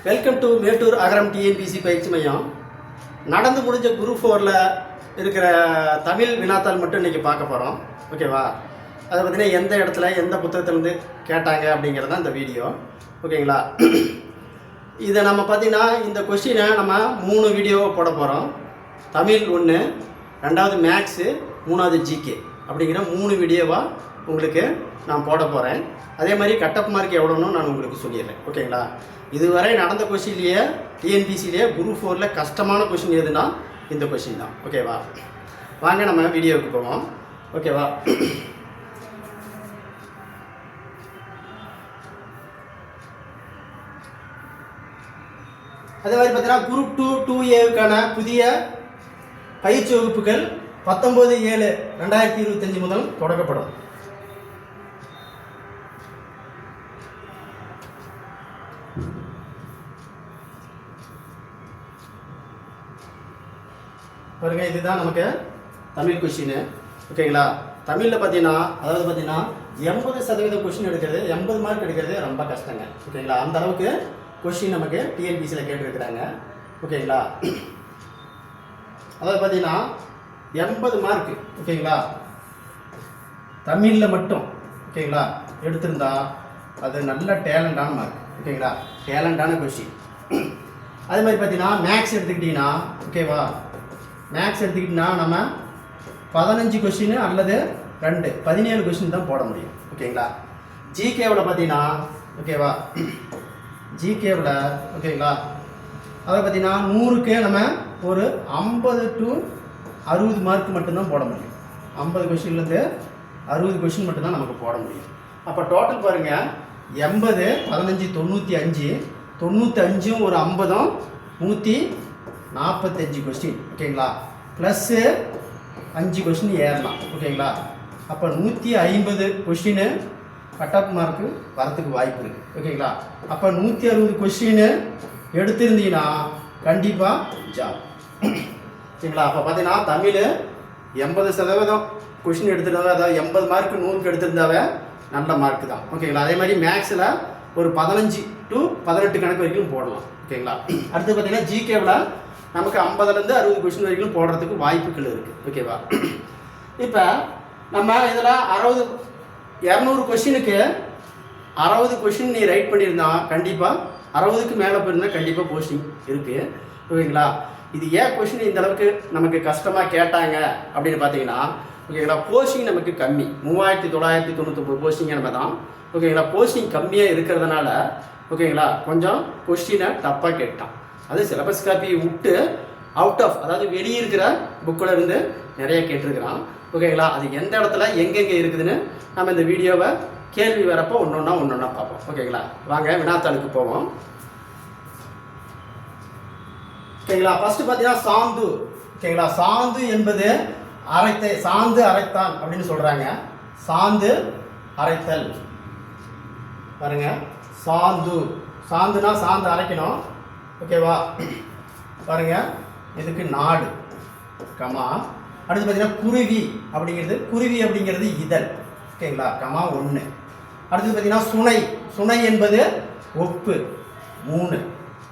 Welcome to Mettur Agaram TNPSC பயிற்சி மையம். நடந்து முடிஞ்ச குரூப் 4ல் இருக்கிற தமிழ் வினாத்தாள் மட்டும் இன்றைக்கி பார்க்க போகிறோம். ஓகேவா? அதை பார்த்தீங்கன்னா எந்த இடத்துல எந்த புத்தகத்துலேருந்து கேட்டாங்க அப்படிங்கிறது தான் இந்த வீடியோ. ஓகேங்களா? இதை நம்ம பார்த்திங்கன்னா இந்த கொஸ்டினை நம்ம 3 வீடியோவை போட போகிறோம். தமிழ் 1, 2வது மேக்ஸு, 3வது ஜிகே அப்படிங்கிற 3 வீடியோவாக உங்களுக்கு நான் போட போகிறேன். அதே மாதிரி கட்டப் மார்க் எவ்வளோன்னு நான் உங்களுக்கு சொல்லிடுறேன். ஓகேங்களா? இதுவரை நடந்த கொஸ்டின்லேயே டிஎன்பிசிலேயே குரூப் 4ல் கஷ்டமான கொஸ்டின் எதுனா இந்த கொஸ்டின் தான். ஓகேவா? வாங்க நம்ம வீடியோவுக்கு போவோம். ஓகேவா? அதே மாதிரி பார்த்தீங்கன்னா குரூப் 2 2Aவுக்கான புதிய பயிற்சி வகுப்புகள் 19/7/2025 முதல் தொடங்கப்படும். பாருங்க, இதுதான் நமக்கு தமிழ் கொஸ்டின். ஓகேங்களா? தமிழில் பார்த்தீங்கன்னா 80% கொஸ்டின் எடுக்கிறது, 80 மார்க் எடுக்கிறது ரொம்ப கஷ்டங்க. ஓகேங்களா? அந்த அளவுக்கு கொஸ்டின் நமக்கு டிஎன்பிசியில் கேட்டுருக்குறாங்க. ஓகேங்களா? அதாவது பார்த்தீங்கன்னா 80 மார்க் ஓகேங்களா தமிழில் மட்டும் ஓகேங்களா எடுத்திருந்தா அது நல்ல டேலண்டான மார்க். ஓகேங்களா? டேலண்டான கொஸ்டின். அதே மாதிரி பார்த்தீங்கன்னா மேக்ஸ் எடுத்துக்கிட்டிங்கன்னா ஓகேவா, மேக்ஸ் எடுத்துக்கிட்டிங்கன்னா நம்ம 15 கொஸ்டின் அல்லது 17 கொஸ்டின் தான் போட முடியும். ஓகேங்களா? ஜிகேவில் பார்த்தீங்கன்னா ஓகேவா, ஜிகேவில் ஓகேங்களா அதை பார்த்தீங்கன்னா 100க்கு நம்ம ஒரு 50 to 60 மார்க் மட்டும்தான் போட முடியும். 50 கொஸ்டின்லேருந்து 60 கொஸ்டின் மட்டும்தான் நமக்கு போட முடியும். அப்போ டோட்டல் பாருங்கள், 80 15 95, 95 ஒரு 50 145 கொஸ்டின். ஓகேங்களா? ப்ளஸ்ஸு 5 கொஸ்டின் ஏறலாம். ஓகேங்களா? அப்போ 150 கொஸ்டின் கட்-ஆஃப் மார்க்கு வரத்துக்கு வாய்ப்பு இருக்குது. ஓகேங்களா? அப்போ 160 கொஸ்டின் எடுத்திருந்தீங்கன்னா கண்டிப்பாக ஜாப். ஓகேங்களா? அப்போ பார்த்தீங்கன்னா தமிழ் 80% கொஸ்டின் எடுத்துருந்தாவே, அதாவது 80 மார்க் 100க்கு எடுத்திருந்தாவே நல்ல மார்க்கு தான். ஓகேங்களா? அதே மாதிரி மேக்ஸில் ஒரு 15 to 18 கணக்கு வரைக்கும் போடலாம். ஓகேங்களா? அடுத்து பார்த்தீங்கன்னா ஜிகேவில் நமக்கு 50லேருந்து 60 கொஸ்டின் வரைக்கும் போடுறதுக்கு வாய்ப்புகள் இருக்குது. ஓகேவா? இப்போ நம்ம இதில் 200 கொஸ்டினுக்கு 60 கொஸ்டின் நீ ரைட் பண்ணியிருந்தா கண்டிப்பாக 60க்கு மேலே போயிருந்தால் கண்டிப்பாக போஸ்டிங் இருக்குது. ஓகேங்களா? இது ஏன் கொஸ்டின் இந்த அளவுக்கு நமக்கு கஷ்டமாக கேட்டாங்க அப்படின்னு பார்த்தீங்கன்னா ஓகேங்களா, போஸ்டிங் நமக்கு கம்மி, 3999 போஸ்டிங் நம்ம தான். ஓகேங்களா? போஸ்டிங் கம்மியாக இருக்கிறதுனால ஓகேங்களா கொஞ்சம் கொஸ்டினை தப்பாக கேட்டான். அது சிலபஸ் காப்பி விட்டு அவுட் ஆஃப், அதாவது வெளியே இருக்கிற புக்கில் இருந்து நிறைய கேட்டிருக்கிறான். ஓகேங்களா? அது எந்த இடத்துல எங்கெங்கே இருக்குதுன்னு நம்ம இந்த வீடியோவை கேள்வி வரப்போ ஒன்றொன்னா பார்ப்போம். ஓகேங்களா? வாங்க வினாத்தாளுக்கு போவோம். ஓகேங்களா? ஃபர்ஸ்ட் பார்த்தீங்கன்னா சாந்து. ஓகேங்களா? சாந்து என்பது சாந்து அரைத்தான் அப்படின்னு சொல்கிறாங்க. சாந்து அரைத்தல் பாருங்க, சாந்துனா சாந்து அரைக்கணும். ஓகேவா? பாருங்க, இதுக்கு நாடு கமா. அடுத்து பார்த்தீங்கன்னா குருவி அப்படிங்கிறது இதழ். ஓகேங்களா? கமா 1. அடுத்து பார்த்தீங்கன்னா சுனை என்பது ஒப்பு 3.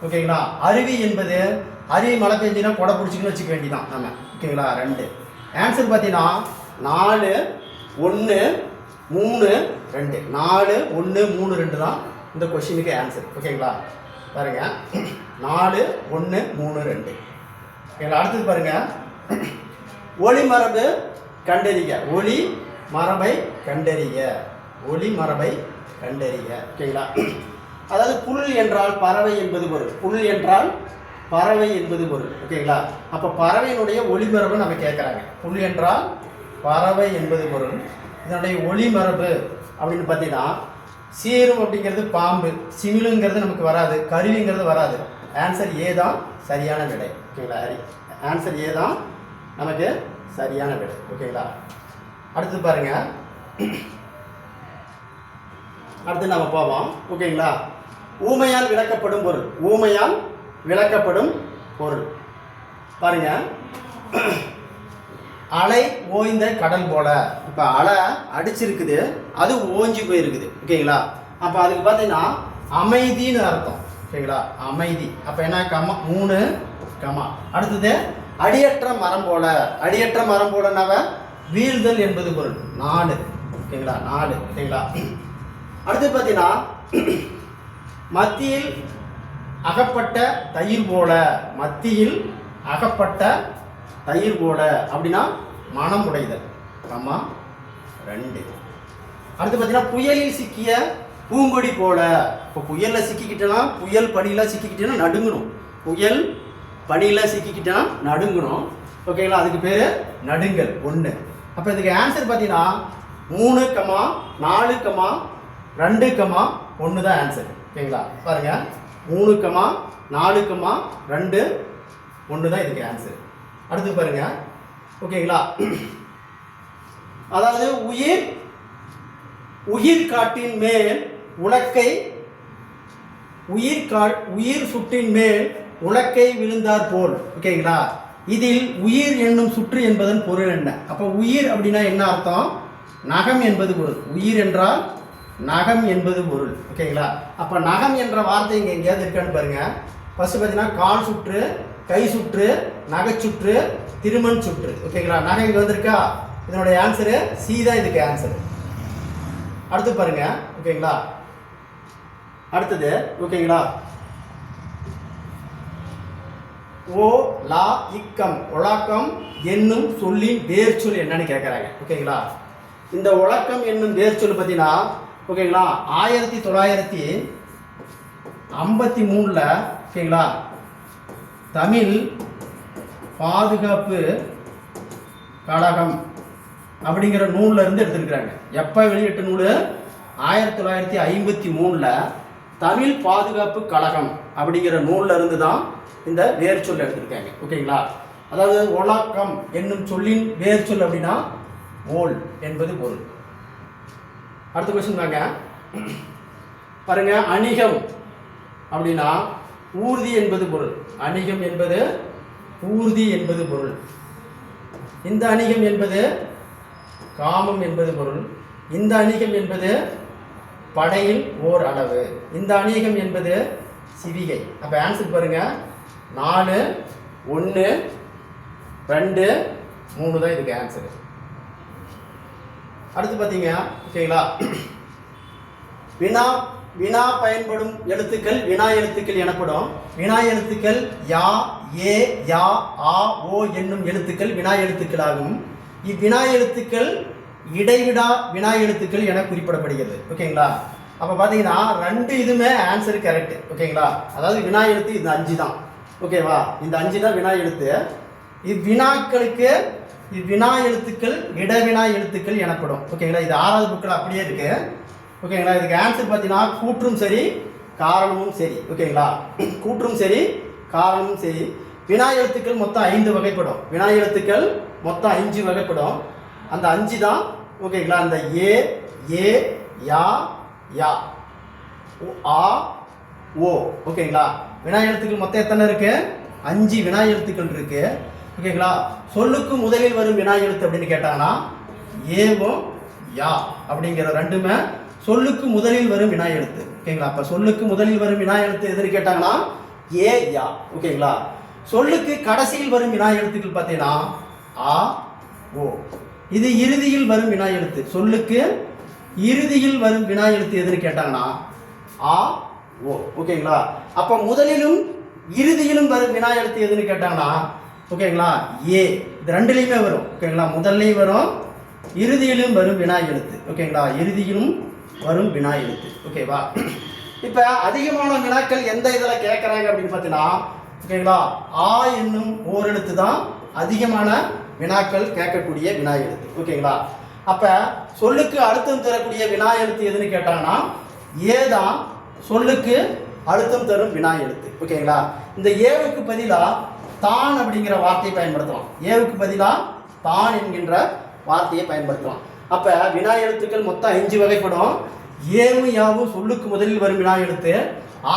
ஓகேங்களா? அருவி மழை பெஞ்சுன்னா கொடை பிடிச்சிக்கன்னு வச்சுக்க வேண்டியதான் நம்ம. ஓகேங்களா? 2. ஆன்சர் பார்த்தீங்கன்னா 4 1 3 2. 4 1 3 2 தான் இந்த கொஸ்டினுக்கு ஆன்சர். ஓகேங்களா? பாருங்க, 4 1 3 2. ஓகேங்களா? அடுத்தது பாருங்க, ஒளி மரபை கண்டறிக. ஓகேங்களா? அதாவது புல் என்றால் பறவை என்பது பொருள். ஓகேங்களா? அப்போ பறவையினுடைய ஒளிமரபு நம்ம கேட்குறாங்க. புல் என்றால் பறவை என்பது பொருள். இதனுடைய ஒளிமரபு அப்படின்னு பார்த்தீங்கன்னா சீரும் அப்படிங்கிறது பாம்பு, சிமிழுங்கிறது நமக்கு வராது, கருவிங்கிறது வராது. ஆன்சர் ஏ தான் சரியான விடை. ஓகேங்களா? ஆன்சர் ஏ தான் நமக்கு சரியான விடை. ஓகேங்களா? அடுத்து பாருங்க, அடுத்து நம்ம போவோம். ஓகேங்களா? ஊமையால் விளக்கப்படும் பொருள் பாருங்க, அலை ஓய்ந்த கடல் போல. இப்போ அலை அடிச்சிருக்குது, அது ஓஞ்சி போயிருக்குது. ஓகேங்களா? அப்போ அதுக்கு பார்த்தீங்கன்னா அமைதின்னு அர்த்தம். ஓகேங்களா, அமைதி. அப்போ என்ன கமா 3 கமா. அடுத்தது அடியற்ற மரம் போல. அடியற்ற மரம் போலனாவ வீழ்தல் என்பது பொருள் 4. ஓகேங்களா, 4. ஓகேங்களா. அடுத்து பார்த்தீங்கன்னா மத்தியில் அகப்பட்ட தயிர் போல. மத்தியில் அகப்பட்ட தயிர் போல அப்படின்னா மனம் உடைதல் கமா 2. அடுத்து பார்த்தீங்கன்னா புயலில் சிக்கிய பூங்கொடி போல. இப்போ புயலில் சிக்கிக்கிட்டேன்னா, புயல் பனியில் சிக்கிக்கிட்டேன்னா நடுங்கணும். புயல் பனியில் சிக்கிக்கிட்டேன்னா நடுங்கணும். ஓகேங்களா, அதுக்கு பேர் நடுங்கல் 1. அப்போ இதுக்கு ஆன்சர் பார்த்தீங்கன்னா 3 கமா 4 கமா 2 கமா 1 தான் ஆன்சர். ஓகேங்களா, பாருங்க 3 கமா 4 கமா 2 1 தான் இதுக்கு ஆன்சர். அடுத்து பாருங்க. ஓகேங்களா, அதாவது உயிர் காட்டின் மேல் உலக்கை உயிர் சுற்றின் மேல் உலக்கை விழுந்தார் போல். ஓகேங்களா, இதில் உயிர் என்னும் சுற்று என்பதன் பொருள் என்ன? அப்போ உயிர் அப்படின்னா என்ன அர்த்தம்? நகம் என்பது பொருள். உயிர் என்றால் நகம் என்பது பொருள். ஓகேங்களா, அப்போ நகம் என்ற வார்த்தை இங்கே எங்கேயாவது இருக்கான்னு பாருங்க. ஃபர்ஸ்ட் பார்த்தீங்கன்னா கால் சுற்று, கை சுற்று, நகைச்சுற்று, திருமண் சுற்று. ஓகேங்களா, நகை இங்கே வந்திருக்கா? இதனுடைய ஆன்சரு சி தான் இதுக்கு ஆன்சர். அடுத்து பாருங்க. ஓகேங்களா, அடுத்தது ஓகேங்களா ஓ லா இக்கம் ஒழக்கம் என்னும் சொல்லின் வேர் சொல் என்னன்னு கேட்குறாங்க. ஓகேங்களா, இந்த ஒழக்கம் என்னும் வேர் சொல் பார்த்தீங்கன்னா ஓகேங்களா 1953 ஓகேங்களா தமிழ் பாதுகாப்பு கழகம் அப்படிங்கிற நூலில் இருந்து எடுத்துருக்குறாங்க. எப்போ வெளியிட்ட நூல்? 1953 தமிழ் பாதுகாப்பு கழகம் அப்படிங்கிற நூலில் இருந்து தான் இந்த வேர் சொல் எடுத்திருக்காங்க. ஓகேங்களா, அதாவது ஒழக்கம் என்னும் சொல்லின் வேர் சொல் அப்படின்னா ஓல் என்பது பொருள். அடுத்த கொஸ்டின் தாங்க பாருங்க. அணிகம் அப்படின்னா ஊர்தி என்பது பொருள். அணிகம் என்பது ஊர்தி என்பது பொருள். இந்த அணிகம் என்பது காமம் என்பது பொருள். இந்த அணிகம் என்பது படையில் ஓர் அளவு. இந்த அணிகம் என்பது சிவிகை. அப்போ ஆன்சர் பாருங்க 4 1 2 3 தான் இதுக்கு ஆன்சர். அடுத்து பார்த்தீங்க ஓகேங்களா வினா பயன்படும் எழுத்துக்கள் வினா எழுத்துக்கள் எனப்படும். வினா எழுத்துக்கள் யா, ஏ, யா, ஆ, ஓ என்னும் எழுத்துக்கள் வினா எழுத்துக்களாகும். இவ்வினா எழுத்துக்கள் இடைவிடா வினா எழுத்துக்கள் என குறிப்பிடப்படுகிறது. ஓகேங்களா, அப்போ பார்த்தீங்கன்னா 2 இதுவுமே ஆன்சர் கரெக்ட். ஓகேங்களா, அதாவது வினா எழுத்து இந்த 5 தான். ஓகேவா, இந்த 5 தான் வினா எழுத்து. இவ்வினாக்களுக்கு இவ்வினா எழுத்துக்கள் இடவினா எழுத்துக்கள் எனப்படும். ஓகேங்களா, இது 6வது புக்கில் அப்படியே இருக்கு. ஓகேங்களா, இதுக்கு ஆன்சர் பார்த்தீங்கன்னா கூற்றும் சரி காரணமும் சரி. ஓகேங்களா, கூற்றும் சரி காரணமும் சரி. வினா எழுத்துக்கள் மொத்தம் 5 வகைப்படும். வினா எழுத்துக்கள் மொத்தம் 5 வகைப்படும். அந்த 5 தான் ஓகேங்களா. அந்த ஏ, யா, யா, ஆ, ஓ. ஓகேங்களா, வினா எழுத்துக்கள் மொத்தம் எத்தனை இருக்கு? 5 வினா எழுத்துக்கள் இருக்கு. ஓகேங்களா, சொல்லுக்கு முதலில் வரும் வினா எழுத்து அப்படின்னு கேட்டாங்கன்னா ஏவும் யா அப்படிங்கிற 2மே சொல்லுக்கு முதலில் வரும் வினா எழுத்து. ஓகேங்களா, அப்போ சொல்லுக்கு முதலில் வரும் வினா எழுத்து எதுன்னு கேட்டாங்கன்னா ஏ, யா. ஓகேங்களா, சொல்லுக்கு கடைசியில் வரும் வினா எழுத்துக்கள் பார்த்தீங்கன்னா ஆ, ஓ. இது இறுதியில் வரும் வினா எழுத்து. சொல்லுக்கு இறுதியில் வரும் வினா எழுத்து எதுன்னு கேட்டாங்கன்னா ஆ, ஓ. ஓகேங்களா, அப்போ முதலிலும் இறுதியிலும் வரும் வினா எழுத்து எதுன்னு கேட்டாங்கன்னா ஓகேங்களா ஏ. இது 2லையுமே வரும். ஓகேங்களா, முதல்லையும் வரும் இறுதியிலும் வரும் வினா எழுத்து. ஓகேங்களா, இறுதியிலும் வரும் வினா எழுத்து. ஓகேவா, இப்போ அதிகமான வினாக்கள் எந்த இதில் கேட்குறாங்க அப்படின்னு பார்த்தீங்கன்னா ஓகேங்களா ஆ என்னும் ஓரெழுத்து தான் அதிகமான வினாக்கள் கேட்கக்கூடிய வினா எழுத்து. ஓகேங்களா, அப்போ சொல்லுக்கு அழுத்தம் தரக்கூடிய வினா எழுத்து எதுன்னு கேட்டாங்கன்னா ஏ தான் சொல்லுக்கு அழுத்தம் தரும் வினா எழுத்து. ஓகேங்களா, இந்த ஏவுக்கு பதிலாக தான் அப்படிங்கிற வார்த்தையை பயன்படுத்தலாம். ஏவுக்கு பதிலாக தான் என்கின்ற வார்த்தையை பயன்படுத்தலாம். அப்போ வினா எழுத்துக்கள் மொத்தம் 5 வகைப்படும். ஏவும் யாவும் சொல்லுக்கு முதலில் வரும் வினா எழுத்து.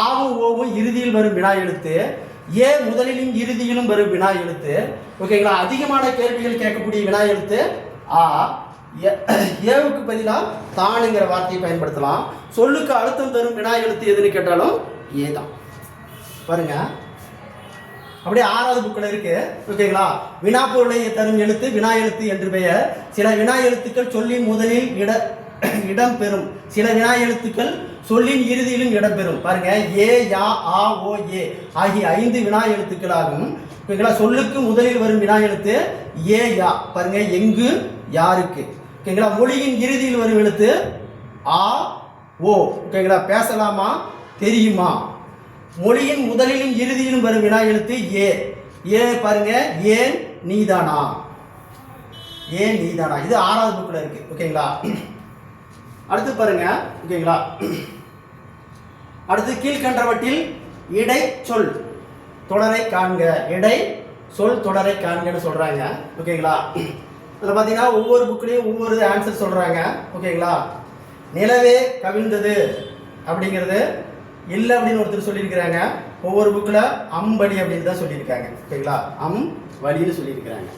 ஆவும் ஓவும் இறுதியில் வரும் வினா எழுத்து. ஏ முதலிலும் இறுதியிலும் வரும் வினா எழுத்து. ஓகேங்களா, அதிகமான கேள்விகள் கேட்கக்கூடிய வினா எழுத்து ஆ. ஏவுக்கு பதிலாக தானுங்கிற வார்த்தையை பயன்படுத்தலாம். சொல்லுக்கு அழுத்தம் தரும் வினா எழுத்து எதுன்னு கேட்டாலும் ஏ தான். பாருங்க, அப்படியே 6வது புக்கில் இருக்கு. ஓகேங்களா? வினாப்பொருளை தரும் எழுத்து வினா எழுத்து என்று பெயர். சில வினா எழுத்துக்கள் சொல்லின் முதலில் இடம்பெறும், சில வினா எழுத்துக்கள் சொல்லின் இறுதியிலும் இடம்பெறும். பாருங்க, ஏ, யா, ஆ, ஓ, ஏ ஆகிய 5 வினா எழுத்துக்கள் ஆகும். ஓகேங்களா? சொல்லுக்கு முதலில் வரும் வினா எழுத்து ஏ, யா. பாருங்க, எங்கு, யாருக்கு. ஓகேங்களா? மொழியின் இறுதியில் வரும் எழுத்து ஆ, ஓ. ஓகேங்களா? பேசலாமா, தெரியுமா. மொழியின் முதலிலும் இறுதியிலும் வரும் வினா எழுத்து ஏ. ஏ பாருங்க, ஏன் நீதானா, ஏன் நீதானா. இது 6வது புக்கில் இருக்கு. ஓகேங்களா? அடுத்து பாருங்க. ஓகேங்களா? அடுத்து கீழ்கண்டவற்றில் இடை சொல் தொடரை காண்க. இடை சொல் தொடரை காண்கன்னு சொல்றாங்க. ஓகேங்களா? இதில் பார்த்தீங்கன்னா ஒவ்வொரு புக்லேயும் ஒவ்வொரு ஆன்சர் சொல்றாங்க. ஓகேங்களா? நிலவே கவிழ்ந்தது அப்படிங்கிறது இல்லை அப்படின்னு ஒருத்தர் சொல்லியிருக்கிறாங்க. ஒவ்வொரு புக்கில் அம்படி அப்படின்னு தான் சொல்லியிருக்காங்க. ஓகேங்களா? வலின்னு சொல்லியிருக்கிறாங்க.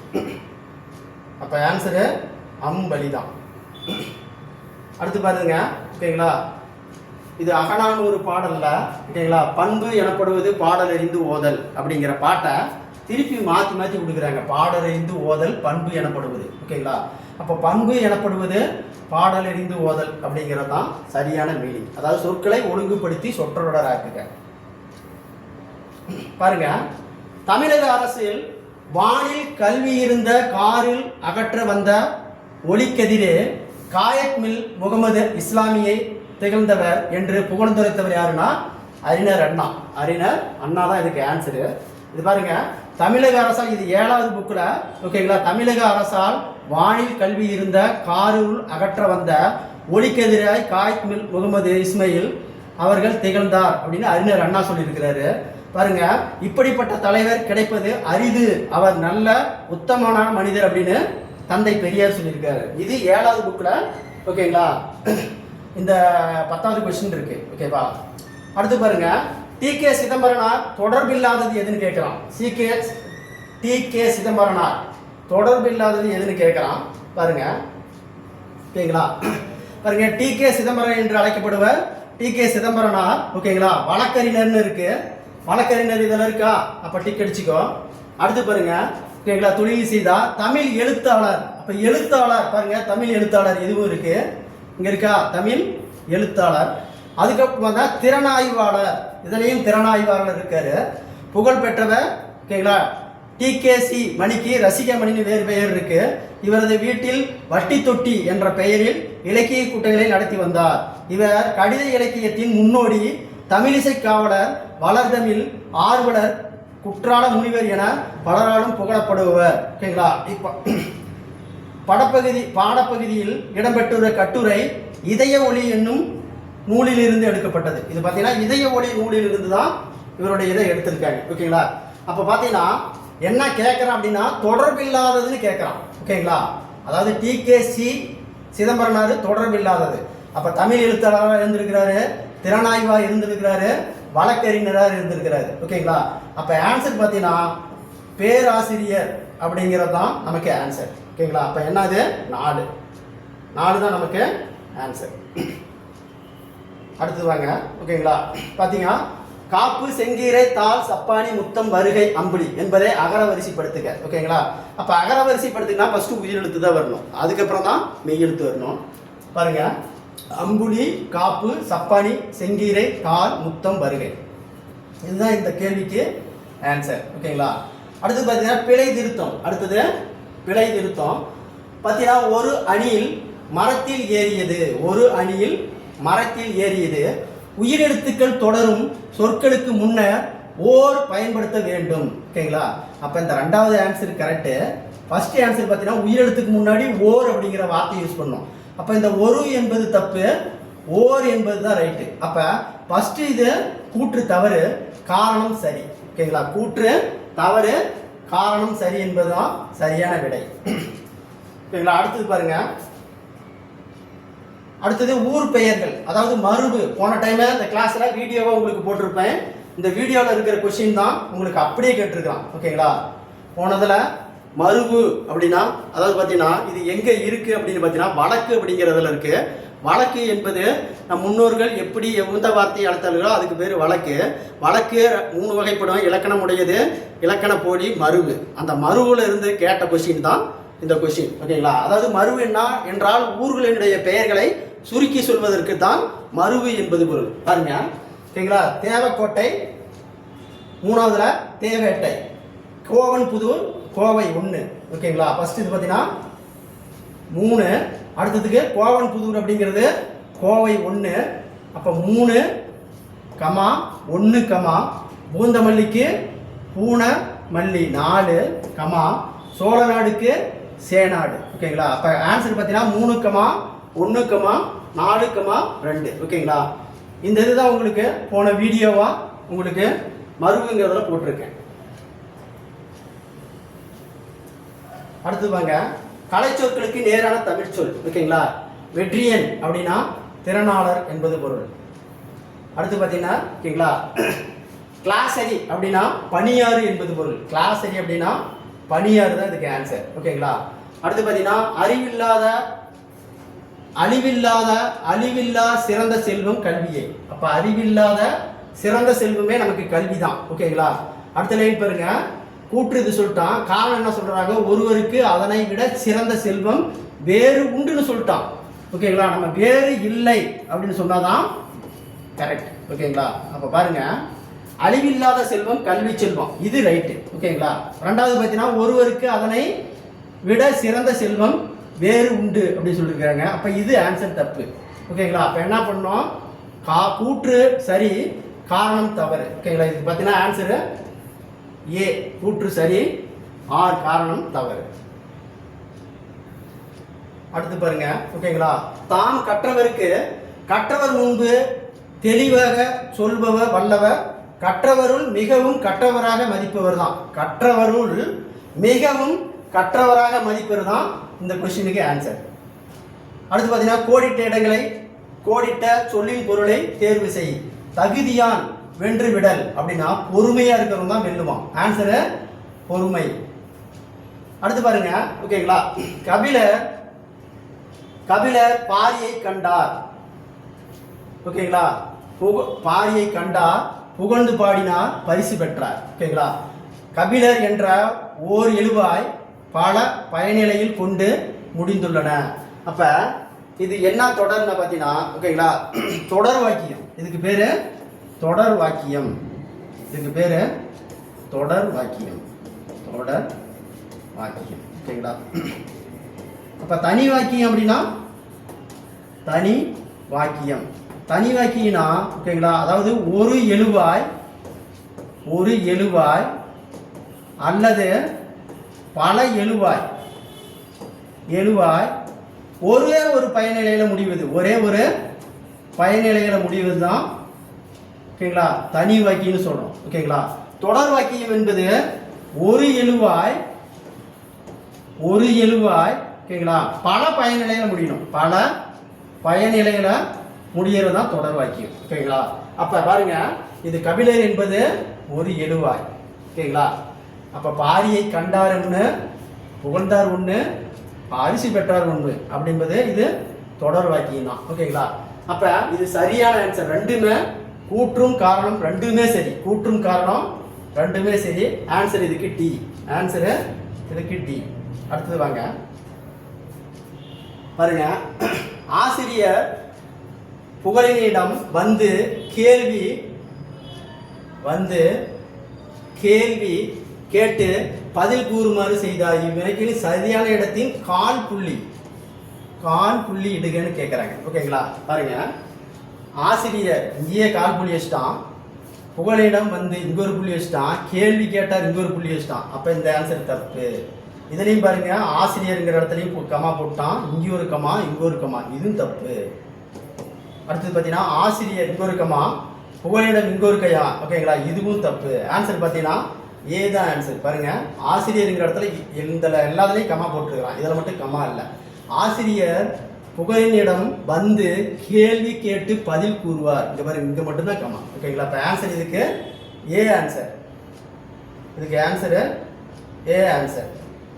அப்போ ஆன்சரு அம்பலி தான். அடுத்து பாருங்க. ஓகேங்களா? இது அகநானூறு பாடல்ல, ஓகேங்களா, பண்பு எனப்படுவது பாடல் அறிந்து ஓதல் அப்படிங்கிற பாட்டை திருப்பி மாற்றி மாற்றி கொடுக்குறாங்க. பாடல் அறிந்து ஓதல் பண்பு எனப்படுவது. ஓகேங்களா? அப்போ பண்பு எனப்படுவது பாடல் அறிந்து ஓதல் அப்படிங்கிறது தான் சரியான மீனிங். அதாவது சொற்களை ஒழுங்குபடுத்தி சொற்றொடராக்குங்க. பாருங்க, தமிழக அரசில் வானில் கல்வி இருந்த காரில் அகற்ற வந்த ஒளிக்கதிரே காயக் மில் முகமது இஸ்லாமியை திகழ்ந்தவர் என்று புகழ்ந்துரைத்தவர் யாருன்னா அறிஞர் அண்ணா. அறிஞர் அண்ணா தான் இதுக்கு ஆன்சரு. இது பாருங்க, தமிழக அரசால், இது 7வது புக்கில். ஓகேங்களா? தமிழக அரசால் வானில் கல்வி இருந்த காரில் அகற்ற வந்த ஒளிக்கதிராய் காயக் மில் முகமது இஸ்மாயில் அவர்கள் திகழ்ந்தார் அப்படின்னு அறிஞர் அண்ணா சொல்லியிருக்கிறாரு. பாருங்க, இப்படிப்பட்ட தலைவர் கிடைப்பது அரிது, அவர் நல்ல உத்தமமான மனிதர் அப்படின்னு தந்தை பெரியார் சொல்லியிருக்காரு. இது 7வது புக்கில். ஓகேங்களா? இந்த 10வது கொஸ்டின் இருக்கு. ஓகேவா? அடுத்து பாருங்க, டி.கே. சிதம்பரனார் தொடர்பில்லாதது எதுன்னு கேட்கலாம். டி.கே. சிதம்பரனார் தொடர்பில்லாதது எதுன்னு கேட்கலாம். பாருங்க. ஓகேங்களா? பாருங்க, டி.கே. சிதம்பரம் என்று அழைக்கப்படுவர் டி.கே. சிதம்பரனார். ஓகேங்களா? வழக்கறிஞர்னு இருக்கு. வழக்கறிஞர் இதில் இருக்கா? அப்போ டிக் அடிச்சுக்கோ. அடுத்து பாருங்க. ஓகேங்களா? தொழில் செய்தார். தமிழ் எழுத்தாளர். அப்போ எழுத்தாளர் பாருங்க, தமிழ் எழுத்தாளர் இதுவும் இருக்கு. இங்க இருக்கா? தமிழ் எழுத்தாளர். அதுக்கப்புறம் தான் திறனாய்வாளர். இதுலையும் திறனாய்வாளர் இருக்காரு. புகழ் பெற்றவர். ஓகேங்களா? டி.கே.சி. மணிக்கு ரசிகமணின்னு வேறு பெயர் இருக்கு. இவரது வீட்டில் வட்டி தொட்டி என்ற பெயரில் இலக்கிய கூட்டங்களை நடத்தி வந்தார். இவர் கடித இலக்கியத்தின் முன்னோடி, தமிழிசை காவலர், வளர்தமிழ் ஆர்வலர், குற்றால முனிவர் என பலராலும் புகழப்படுபவர். ஓகேங்களா? இப்போ பாடப்பகுதியில் இடம்பெற்றுள்ள கட்டுரை இதய ஒளி என்னும் நூலிலிருந்து எடுக்கப்பட்டது. இது பார்த்தீங்கன்னா இதய ஒளி நூலிலிருந்து தான் இவருடைய இதை எடுத்திருக்காங்க. ஓகேங்களா? அப்போ பார்த்தீங்கன்னா என்ன கேட்குறான் அப்படின்னா தொடர்பில்லாததுன்னு கேட்குறான். ஓகேங்களா? அதாவது டி.கே.சி. சிதம்பரனார் தொடர்பில்லாதது. அப்போ தமிழ் எழுத்தாளராக இருந்திருக்கிறாரு, திறனாய்வாக இருந்திருக்கிறாரு, வழக்கறிஞராக இருந்திருக்கிறாரு. ஓகேங்களா? அப்போ ஆன்சர் பார்த்தீங்கன்னா பேராசிரியர் அப்படிங்கிறது தான் நமக்கு ஆன்சர். ஓகேங்களா? அப்போ என்னது? 4 தான் நமக்கு ஆன்சர். அடுத்து வாங்க. ஓகேங்களா? பார்த்தீங்கன்னா காப்பு, செங்கீரை, தாள், சப்பானி, முத்தம், வருகை, அம்புலி என்பதை அகரவரிசைப்படுத்துக. ஓகேங்களா? அப்போ அகரவரிசைப்படுத்துனா ஃபர்ஸ்ட் உயிரெழுத்து தான் வரணும், அதுக்கப்புறம் தான் மெய் எழுத்து வரணும். பாருங்க, அம்புலி, காப்பு, சப்பானி, செங்கீரை, தாள், முத்தம், வருகை. இதுதான் இந்த கேள்விக்கு ஆன்சர். ஓகேங்களா? அடுத்து பார்த்தீங்கன்னா பிழை திருத்தம். அடுத்தது பிழை திருத்தம். பார்த்தீங்கன்னா ஒரு அணியில் மரத்தில் ஏறியது. ஒரு அணியில் மரத்தில் ஏறியது. உயிரெழுத்துக்கள் தொடரும் சொற்களுக்கு முன்னர் ஓர் பயன்படுத்த வேண்டும். ஓகேங்களா? அப்போ இந்த 2வது ஆன்சர் கரெக்டு. ஃபர்ஸ்ட் ஆன்சர் பார்த்தீங்கன்னா உயிரெழுத்துக்கு முன்னாடி ஓர் அப்படிங்கிற வார்த்தை யூஸ் பண்ணோம். அப்போ இந்த ஒரு என்பது தப்பு, ஓர் என்பது தான் ரைட்டு. அப்போ ஃபர்ஸ்ட் இது கூற்று தவறு, காரணம் சரி. ஓகேங்களா? கூற்று தவறு, காரணம் சரி என்பதுதான் சரியான விடை. ஓகேங்களா? அடுத்தது பாருங்க. அடுத்தது ஊர் பெயர்கள், அதாவது மருவு. போன டைம் இந்த கிளாஸ்ல வீடியோவை உங்களுக்கு போட்டிருப்பேன். இந்த வீடியோவில் இருக்கிற கொஸ்டின் தான் உங்களுக்கு அப்படியே கேட்டிருக்கான். ஓகேங்களா? போனதில் மருவு அப்படின்னா அதாவது பார்த்தீங்கன்னா இது எங்கே இருக்குது அப்படின்னு பார்த்தீங்கன்னா வழக்கு அப்படிங்கிறதுல இருக்குது. வழக்கு என்பது நம் முன்னோர்கள் எப்படி எந்த வார்த்தையை அழைத்தார்களோ அதுக்கு பேர் வழக்கு. வழக்கு 3 வகைப்படும். இலக்கணம் உடையது, இலக்கண போலி, மருவு. அந்த மருவில் இருந்து கேட்ட கொஸ்டின் தான் இந்த கொஸ்டின். ஓகேங்களா? அதாவது மருவு என்ன என்றால் ஊர்களினுடைய பெயர்களை சுருக்கி சொல்வதற்கு தான் மருவு என்பது பொருள். பாருங்க. ஓகேங்களா? தேவக்கோட்டை, 3வதுல தேவேட்டை, கோவன் புதூர், கோவை 1. ஓகேங்களா? ஃபர்ஸ்ட் இது பார்த்தீங்கன்னா 3, அடுத்ததுக்கு கோவன் புதூர் அப்படிங்கிறது கோவை 1. அப்போ 3, 1, பூந்தமல்லிக்கு பூனை மல்லி 4, சோழநாடுக்கு சேநாடு. ஓகேங்களா? அப்போ ஆன்சர் பார்த்தீங்கன்னா 3, 1, 4, 2. ஓகேங்களா? இந்த இதுதான் உங்களுக்கு போன வீடியோவா உங்களுக்கு மருவுங்கிறதுல போட்டிருக்கேன். அடுத்து வாங்க, கலைச்சொற்களுக்கு நேரான தமிழ் சொல். ஓகேங்களா? வெற்றியன் அப்படின்னா திறனாளர் என்பது பொருள். அடுத்து பார்த்தீங்கன்னா ஓகேங்களா, கிளாசரி அப்படின்னா பணியாறு என்பது பொருள். கிளாசரி அப்படின்னா பணியாறு தான் இதுக்கு ஆன்சர். ஓகேங்களா? அடுத்து பார்த்தீங்கன்னா அழிவில்லா சிறந்த செல்வம் கல்வியே. அப்போ அறிவில்லாத சிறந்த செல்வமே நமக்கு கல்வி தான். ஓகேங்களா? அடுத்த லைன் பாருங்க, கூற்று இது சொல்லிட்டான். காரணம் என்ன சொல்றாங்க? ஒருவருக்கு அதனை விட சிறந்த செல்வம் வேறு உண்டுன்னு சொல்லிட்டான். ஓகேங்களா? நம்ம வேறு இல்லை அப்படின்னு சொன்னாதான் கரெக்ட். ஓகேங்களா? அப்ப பாருங்க, அழிவில்லாத செல்வம் கல்வி செல்வம், இது ரைட்டு. ஓகேங்களா? 2வது பார்த்தீங்கன்னா ஒருவருக்கு அதனை விட சிறந்த செல்வம் வேறு உண்டு அப்படின்னு சொல்லியிருக்காங்க. அப்ப இது ஆன்சர் தப்பு. ஓகேங்களா? அப்ப என்ன பண்ணோம்? கூற்று சரி, காரணம் தவறு. ஓகேங்களா? இது பார்த்தீங்கன்னா ஆன்சரு ஏ, கூற்று சரி, ஆர் காரணம் தவறு. அடுத்து பாருங்க. ஓகேங்களா? தாம் கற்றவருக்கு கற்றவர் முன்பு தெளிவாக சொல்பவர் வல்லவர், கற்றவருள் மிகவும் கற்றவராக மதிப்பவர் தான். கற்றவருள் மிகவும் கற்றவராக மதிப்பவர் தான் இந்த கொஸ்டினுக்கு ஆன்சர். அடுத்து பார்த்தீங்கன்னா கோடிட்ட இடங்களை கோடிட்ட சொல்லின் பொருளை தேர்வு செய். தகுதியான் வென்று விடல் அப்படின்னா பொறுமையா இருக்கிறவங்க தான் வெல்லுவான். ஆன்சரு பொறுமை. அடுத்து பாருங்க. ஓகேங்களா? கபிலர் பாரியை கண்டார். ஓகேங்களா? பாரியை கண்டார், புகழ்ந்து பாடினார், பரிசு பெற்றார். ஓகேங்களா? கபிலர் என்ற ஓர் எழுவாய் பல பயனிலையில் கொண்டு முடிந்துள்ளன. அப்ப இது என்ன தொடர்னு பார்த்தீங்கன்னா ஓகேங்களா, தொடர் வாக்கியம். இதுக்கு பேரு தொடர் வாக்கியம். இதுக்கு பேரு தொடர் வாக்கியம். தொடர் வாக்கியம். ஓகேங்களா? அப்ப தனி வாக்கியம் அப்படின்னா தனி வாக்கியம். தனி வாக்கியம்னா ஓகேங்களா, அதாவது ஒரு எழுவாய் அல்லது பல எழுவாய் ஒரே ஒரு பயனிலையில முடிவது, ஒரே ஒரு பயனிலையில முடிவது தான் ஓகேங்களா தனி வாக்கியம்னு சொல்றோம். ஓகேங்களா? தொடர் வாக்கியம் என்பது ஒரு எழுவாய் ஓகேங்களா பல பயனிலையில முடியணும். பல பயனிலையில முடியறது தான் தொடர் வாக்கியம். ஓகேங்களா? அப்ப பாருங்க, இது கபிலர் என்பது ஒரு எழுவாய். ஓகேங்களா? அப்ப பாரியை கண்டார் ஒன்று, புகழ்ந்தார் ஒன்று, பரிசு பெற்றார் ஒன்று அப்படின்பது இது தொடர் வாக்கியம் தான். ஓகேங்களா? அப்ப இது சரியான ஆன்சர். ரெண்டுமே கூற்றும் காரணம் ரெண்டுமே சரி. கூற்றும் காரணம் ரெண்டுமே சரி. ஆன்சர் இதுக்கு டி. ஆன்சரு இதுக்கு டி. அடுத்தது வாங்க பாருங்க. ஆசிரியர் புகழினிடம் வந்து கேள்வி கேட்டு பதில் கூறுமாறு செய்தார். இவ்வினைக்கு சரியான இடத்தின் கால் புள்ளி இடுகன்னு கேட்குறாங்க. ஓகேங்களா? பாருங்க, ஆசிரியர் இங்கேயே கால் புள்ளி வச்சுட்டான், புகழிடம் வந்து இங்க ஒரு புள்ளி வச்சுட்டான், கேள்வி கேட்டார் இங்க ஒரு புள்ளி வச்சுட்டான். அப்ப இந்த ஆன்சர் தப்பு. இதுலையும் பாருங்க, ஆசிரியருங்கிற இடத்துலையும் கமா போட்டான், இங்க ஒரு கமா இங்க ஒரு கமா, இதுவும் தப்பு. அடுத்தது பார்த்தீங்கன்னா ஆசிரியர் இங்க ஒரு கமா, புகழிடம் இங்க ஒரு கையா. ஓகேங்களா? இதுவும் தப்பு. ஆன்சர் பார்த்தீங்கன்னா ஏதான் ஆன்சர். பாருங்க, ஆசிரியருங்கிற இடத்துல எல்லாத்துலையும் கமா போட்டுருக்கிறான், இதில் மட்டும் கமா இல்லை. ஆசிரியர் புகழினிடம் வந்து கேள்வி கேட்டு பதில் கூறுவார். இங்க பாருங்க, இங்க மட்டும்தான் கமா. ஓகேங்களா? இப்போ ஆன்சர் இதுக்கு ஏ ஆன்சர். இதுக்கு ஆன்சரு ஏ ஆன்சர்.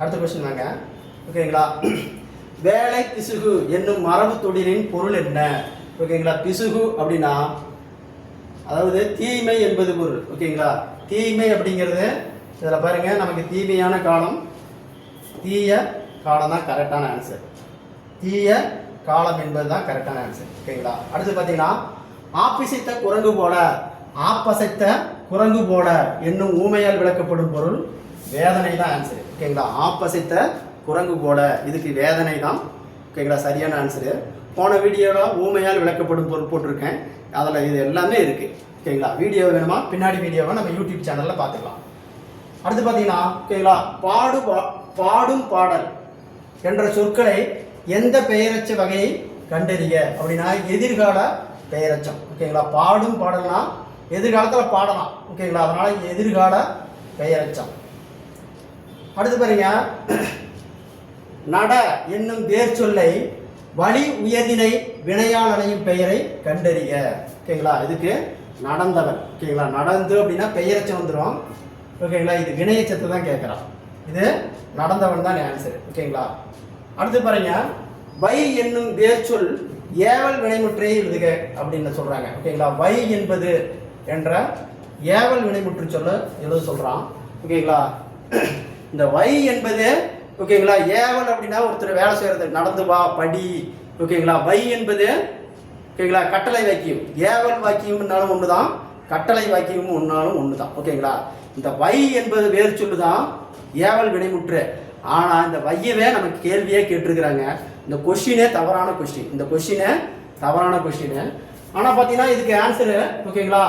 அடுத்த கொஸ்டின் வாங்க. ஓகேங்களா, வேலை பிசுகு என்னும் மரபு தொழிலின் பொருள் என்ன? ஓகேங்களா, பிசுகு அப்படின்னா அதாவது தீமை என்பது பொருள். ஓகேங்களா, தீமை அப்படிங்கிறது இதில் பாருங்க, நமக்கு தீமையான காலம் தீய காலம் தான் கரெக்டான ஆன்சர். தீய காலம் என்பது தான் கரெக்டான ஆன்சர். ஓகேங்களா, அடுத்து பார்த்தீங்கன்னா ஆப்பிசைத்த குரங்கு போல, ஆப்பசைத்த குரங்கு போல என்னும் ஊமையால் விளக்கப்படும் பொருள் வேதனை தான் ஆன்சர். ஓகேங்களா, ஆப்பசைத்த குரங்கு போல, இதுக்கு வேதனை தான். ஓகேங்களா, சரியான ஆன்சரு. போன வீடியோவில் ஊமையால் விளக்கப்படும் பொருள் போட்டிருக்கேன், அதில் இது எல்லாமே இருக்குது. ஓகேங்களா, வீடியோ வேணுமா பின்னாடி வீடியோவை நம்ம யூடியூப் சேனலில் பார்த்துக்கலாம். அடுத்து பார்த்தீங்கன்னா ஓகேங்களா, பாடும் பாடல் என்ற சொற்களை எந்த பெயரச்ச வகையை கண்டறிய அப்படின்னா எதிர்கால பெயரச்சம். ஓகேங்களா, பாடும் பாடல்னா எதிர்காலத்தில் பாடலாம். ஓகேங்களா, அதனால எதிர்கால பெயரச்சம். அடுத்து பாருங்க, நட என்னும் வேர் சொல்லை வழி உயர்தினை வினையால் அணையும் பெயரை கண்டறிய. ஓகேங்களா, இதுக்கு நடந்தவன். ஓகேங்களா, நடந்து அப்படின்னா பெயரச்சம் வந்துடும். ஓகேங்களா, இது வினையச்சத்தை தான் கேட்குறான், இது நடந்தவன் தான் ஆன்சர். ஓகேங்களா, அடுத்து பாருங்க, வை என்னும் வேர் சொல் ஏவல் வினைமுற்றை எழுதுக அப்படின்னு சொல்றாங்க. ஓகேங்களா, வை என்பது என்ற ஏவல் வினைமுற்று சொல்ல எழுத சொல்றான். ஓகேங்களா, இந்த வை என்பது ஓகேங்களா ஏவல் அப்படின்னா ஒருத்தர் வேலை செய்யறது, நடந்து வா படி. ஓகேங்களா, வை என்பது ஓகேங்களா கட்டளை வாக்கியம். ஏவல் வாக்கியம்னாலும் ஒன்று தான், கட்டளை வாக்கியமும் ஒன்றாலும் ஒன்று தான். ஓகேங்களா, இந்த வை என்பது வேறு சொல்லுதான் ஏவல் வினைமுற்று. ஆனால் இந்த வையவே நமக்கு கேள்வியே கேட்டிருக்கிறாங்க. இந்த கொஸ்டினே தவறான கொஸ்டின், இந்த கொஸ்டினே தவறான கொஸ்டின். ஆனால் பார்த்தீங்கன்னா இதுக்கு ஆன்சரு ஓகேங்களா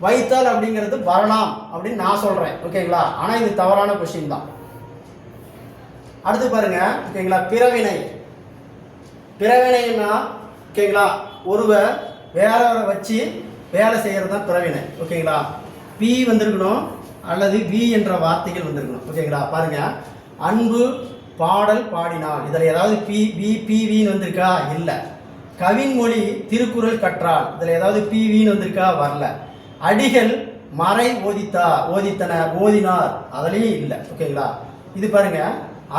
வைத்தல் அப்படிங்கிறது வரலாம் அப்படின்னு நான் சொல்கிறேன். ஓகேங்களா, ஆனால் இது தவறான கொஸ்டின் தான். அடுத்து பாருங்க, ஓகேங்களா, பிறவினை. பிறவினைன்னா ஓகேங்களா ஒருவர் வேறவரை வச்சு வேலை செய்கிறது தான் பிறவினை. ஓகேங்களா, பி வந்திருக்கணும் அல்லது வி என்ற வார்த்தைகள் வந்திருக்கணும். ஓகேங்களா, பாருங்க, அன்பு பாடல் பாடினான், இதில் ஏதாவது பி வி பி வின்னு வந்திருக்கா? இல்லை. கவின்மொழி திருக்குறள் கற்றால், இதில் ஏதாவது பி வின்னு வந்திருக்கா? வரல. அடிகள் மறை ஓதித்தன ஓதினார், அதுலேயும் இல்லை. ஓகேங்களா, இது பாருங்க,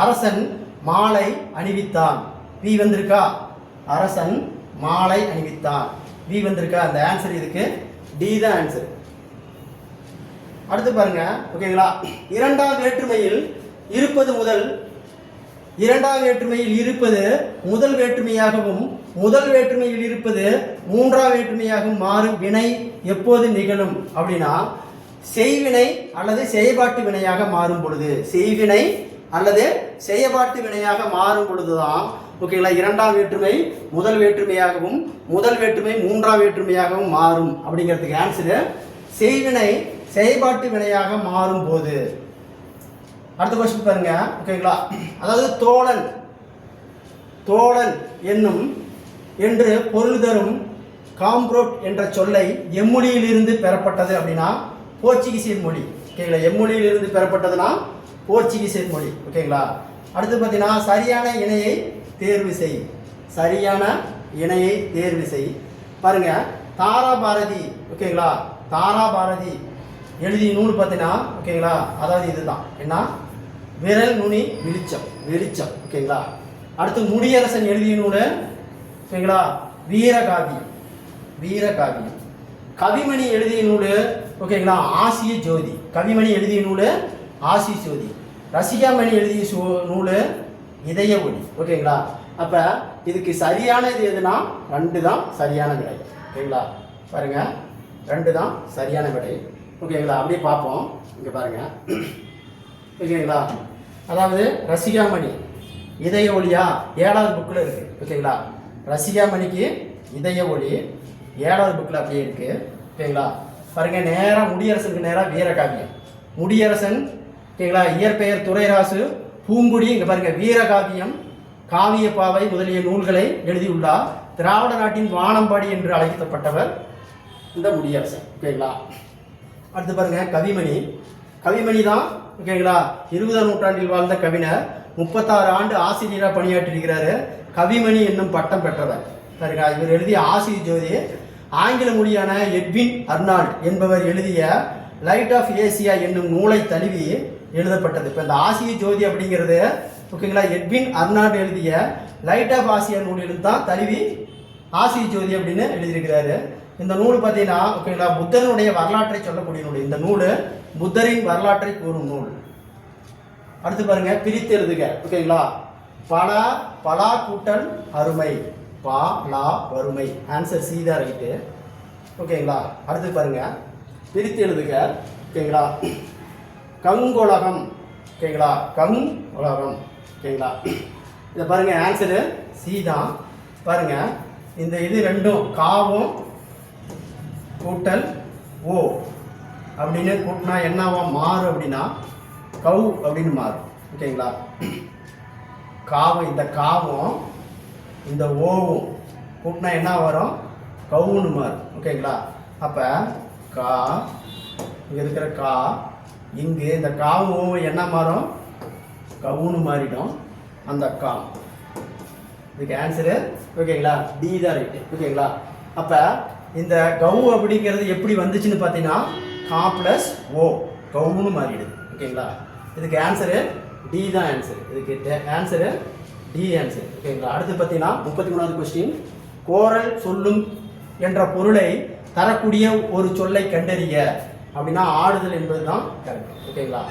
அரசன் மாலை அணிவித்தான், வி வந்திருக்கா? அரசன் மாலை அணிவித்தான், வி வந்திருக்கா? அந்த ஆன்சர் இதுக்கு டி தான் ஆன்சர். அடுத்து பாருங்க, ஓகேங்களா, இரண்டாம் வேற்றுமையில் இருப்பது முதல் வேற்றுமையாகவும் முதல் வேற்றுமையில் இருப்பது மூன்றாம் வேற்றுமையாகவும் மாறும் வினை எப்போது நிகழும் அப்படின்னா செய்வினை அல்லது செயற்பாட்டு வினையாக மாறும் பொழுது, செய்வினை அல்லது செயற்பாட்டு வினையாக மாறும் பொழுதுதான் ஓகேங்களா இரண்டாம் வேற்றுமை முதல் வேற்றுமையாகவும் முதல் வேற்றுமை மூன்றாம் வேற்றுமையாகவும் மாறும். அப்படிங்கிறதுக்கு ஆன்சரு செய்வினை செயற்பாட்டு வினையாக மாறும் போது. அடுத்த கொஸ்டின் பாருங்க, ஓகேங்களா, அதாவது தோழன் என்னும் என்று பொருள் தரும் காம்ப்ரோட் என்ற சொல்லை எம்மொழியிலிருந்து பெறப்பட்டது அப்படின்னா போர்ச்சுகீசியன் மொழி. ஓகேங்களா, எம்மொழியிலிருந்து பெறப்பட்டதுன்னா போர்ச்சுகீசியன் மொழி. ஓகேங்களா, அடுத்து பார்த்தீங்கன்னா சரியான இணையை தேர்வு செய். பாருங்க, தாராபாரதி. ஓகேங்களா, தாராபாரதி எழுதிய நூல் பார்த்தீங்கன்னா ஓகேங்களா அதாவது இதுதான் என்ன, விரல் நுனி வெளிச்சம். ஓகேங்களா, அடுத்து முடியரசன் எழுதிய நூல் ஓகேங்களா வீரகாவியம். கவிமணி எழுதிய நூல் ஓகேங்களா ஆசிய ஜோதி. கவிமணி எழுதிய நூல் ஆசிய ஜோதி. ரசிகாமணி எழுதிய நூல் இதய ஒளி. ஓகேங்களா, அப்போ இதுக்கு சரியான இது எதுனா 2 தான் சரியான விடை. ஓகேங்களா, பாருங்க 2 தான் சரியான விடை. ஓகேங்களா, அப்படியே பார்ப்போம். இங்கே பாருங்க, ஓகேங்களா, அதாவது ரசிகாமணி இதய ஒளியா 7வது புக்கில் இருக்குது. ஓகேங்களா, ரசிகாமணிக்கு இதய ஒளி 7வது புக்கில் அப்படியே இருக்குது. ஓகேங்களா, பாருங்க, நேராக முடியரசனுக்கு நேராக வீரகாவியம். முடியரசன் ஓகேங்களா இயற்பெயர் துரைராசு பூங்குடி. இங்கே பாருங்க, வீரகாவியம் காவியப்பாவை முதலிய நூல்களை எழுதியுள்ளார். திராவிட நாட்டின் வானம்பாடி என்று அழைக்கப்பட்டவர் இந்த முடியரசன். ஓகேங்களா, அடுத்து பாருங்க, கவிமணி தான் ஓகேங்களா 20ஆம் நூற்றாண்டில் வாழ்ந்த கவிஞர். 36 ஆண்டு ஆசிரியராக பணியாற்றியிருக்கிறாரு. கவிமணி என்னும் பட்டம் பெற்றவர். சரிங்களா, இவர் எழுதிய ஆசிய ஜோதி ஆங்கில மொழியான எட்வின் அர்னால்ட் என்பவர் எழுதிய லைட் ஆஃப் ஏசியா என்னும் நூலை தழுவி எழுதப்பட்டது. இப்போ இந்த ஆசிய ஜோதி அப்படிங்கிறது ஓகேங்களா எட்வின் அர்னால்ட் எழுதிய லைட் ஆஃப் ஆசியா நூலிலிருந்து தான் தழுவி ஆசிய ஜோதி அப்படின்னு எழுதியிருக்கிறாரு. இந்த நூல் பார்த்தீங்கன்னா ஓகேங்களா புத்தனுடைய வரலாற்றை சொல்லக்கூடிய நூல். இந்த நூல் புத்தரின் வரலாற்றை கூறும் நூல். அடுத்து பாருங்க பிரித்து எழுதுக. ஓகேங்களா பலா கூட்டல் அருமை லா வறுமை. ஆன்சர் சி தான் ரைட்டு. ஓகேங்களா அடுத்து பாருங்க பிரித்து எழுதுக. ஓகேங்களா கங்குலகம். ஓகேங்களா உலகம். ஓகேங்களா இதை பாருங்க ஆன்சரு சி தான். பாருங்க இந்த இது ரெண்டும் காவும் கூட்டல் ஓ அப்படின்னு கூட்டினா என்னவா மாறும் அப்படின்னா கவு அப்படின்னு மாறும். ஓகேங்களா காவும் இந்த காவும் இந்த ஓவும் கூட்டினா என்ன வரும் கவுன்னு மாறும். ஓகேங்களா அப்போ கா இங்கே இருக்கிற கா இங்கு இந்த காவும் ஓவும் என்ன மாறும் கவுன்னு மாறிடும் அந்த கா. இதுக்கு ஆன்சரு ஓகேங்களா டி தான் ரைட்டு. ஓகேங்களா அப்போ இந்த கவு அப்படிங்கிறது எப்படி வந்துச்சுன்னு பார்த்தீங்கன்னா கா ப்ளஸ் ஓ கவுன்னு மாறிடுது. ஓகேங்களா இதுக்கு ஆன்சரு டி தான் ஆன்சர். இதுக்கு ஆன்சரு டி ஆன்சர். ஓகேங்களா அடுத்து பார்த்தீங்கன்னா 33வது கொஸ்டின். கோரல் சொல்லும் என்ற பொருளை தரக்கூடிய ஒரு சொல்லை கண்டறிய அப்படின்னா ஆடுதல் என்பது தான் கரெக்ட். ஓகேங்களா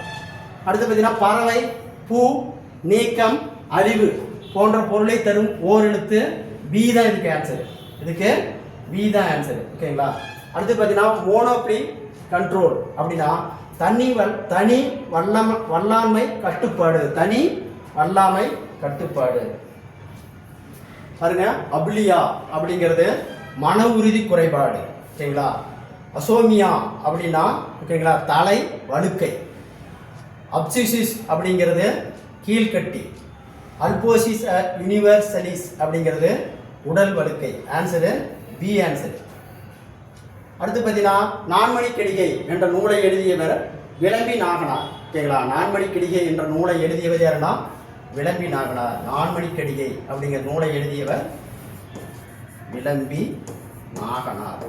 அடுத்து பார்த்தீங்கன்னா பறவை பூ நீக்கம் அழிவு போன்ற பொருளை தரும் ஓரெழுத்து பி தான் இதுக்கு ஆன்சர். இதுக்கு பி தான் ஆன்சர். ஓகேங்களா அடுத்து பார்த்தீங்கன்னா மோனோப்ளி கண்ட்ரோல் அப்படின்னா தனி வல்லாண்மை கட்டுப்பாடு. தனி வல்லாமை கட்டுப்பாடு. பாருங்க அபிலியா அப்படிங்கிறது மன உறுதி குறைபாடு. ஓகேங்களா அசோமியா அப்படின்னா ஓகேங்களா தலை வழுக்கை. அப்சிசிஸ் அப்படிங்கிறது கீழ்கட்டி. அல்போசிஸ் யூனிவர்சலிஸ் அப்படிங்கிறது உடல் வழுக்கை. Answer B answer. அடுத்து பார்த்தீங்கன்னா நான்மணிக்கடிகை என்ற நூலை எழுதியவர் விளம்பி நாகனார். ஓகேங்களா நான்மணிக்கடிகை என்ற நூலை எழுதியவர் யாருன்னா விளம்பி நாகனார். நான்மணிக்கடிகை அப்படிங்கிற நூலை எழுதியவர் விளம்பி நாகனார்.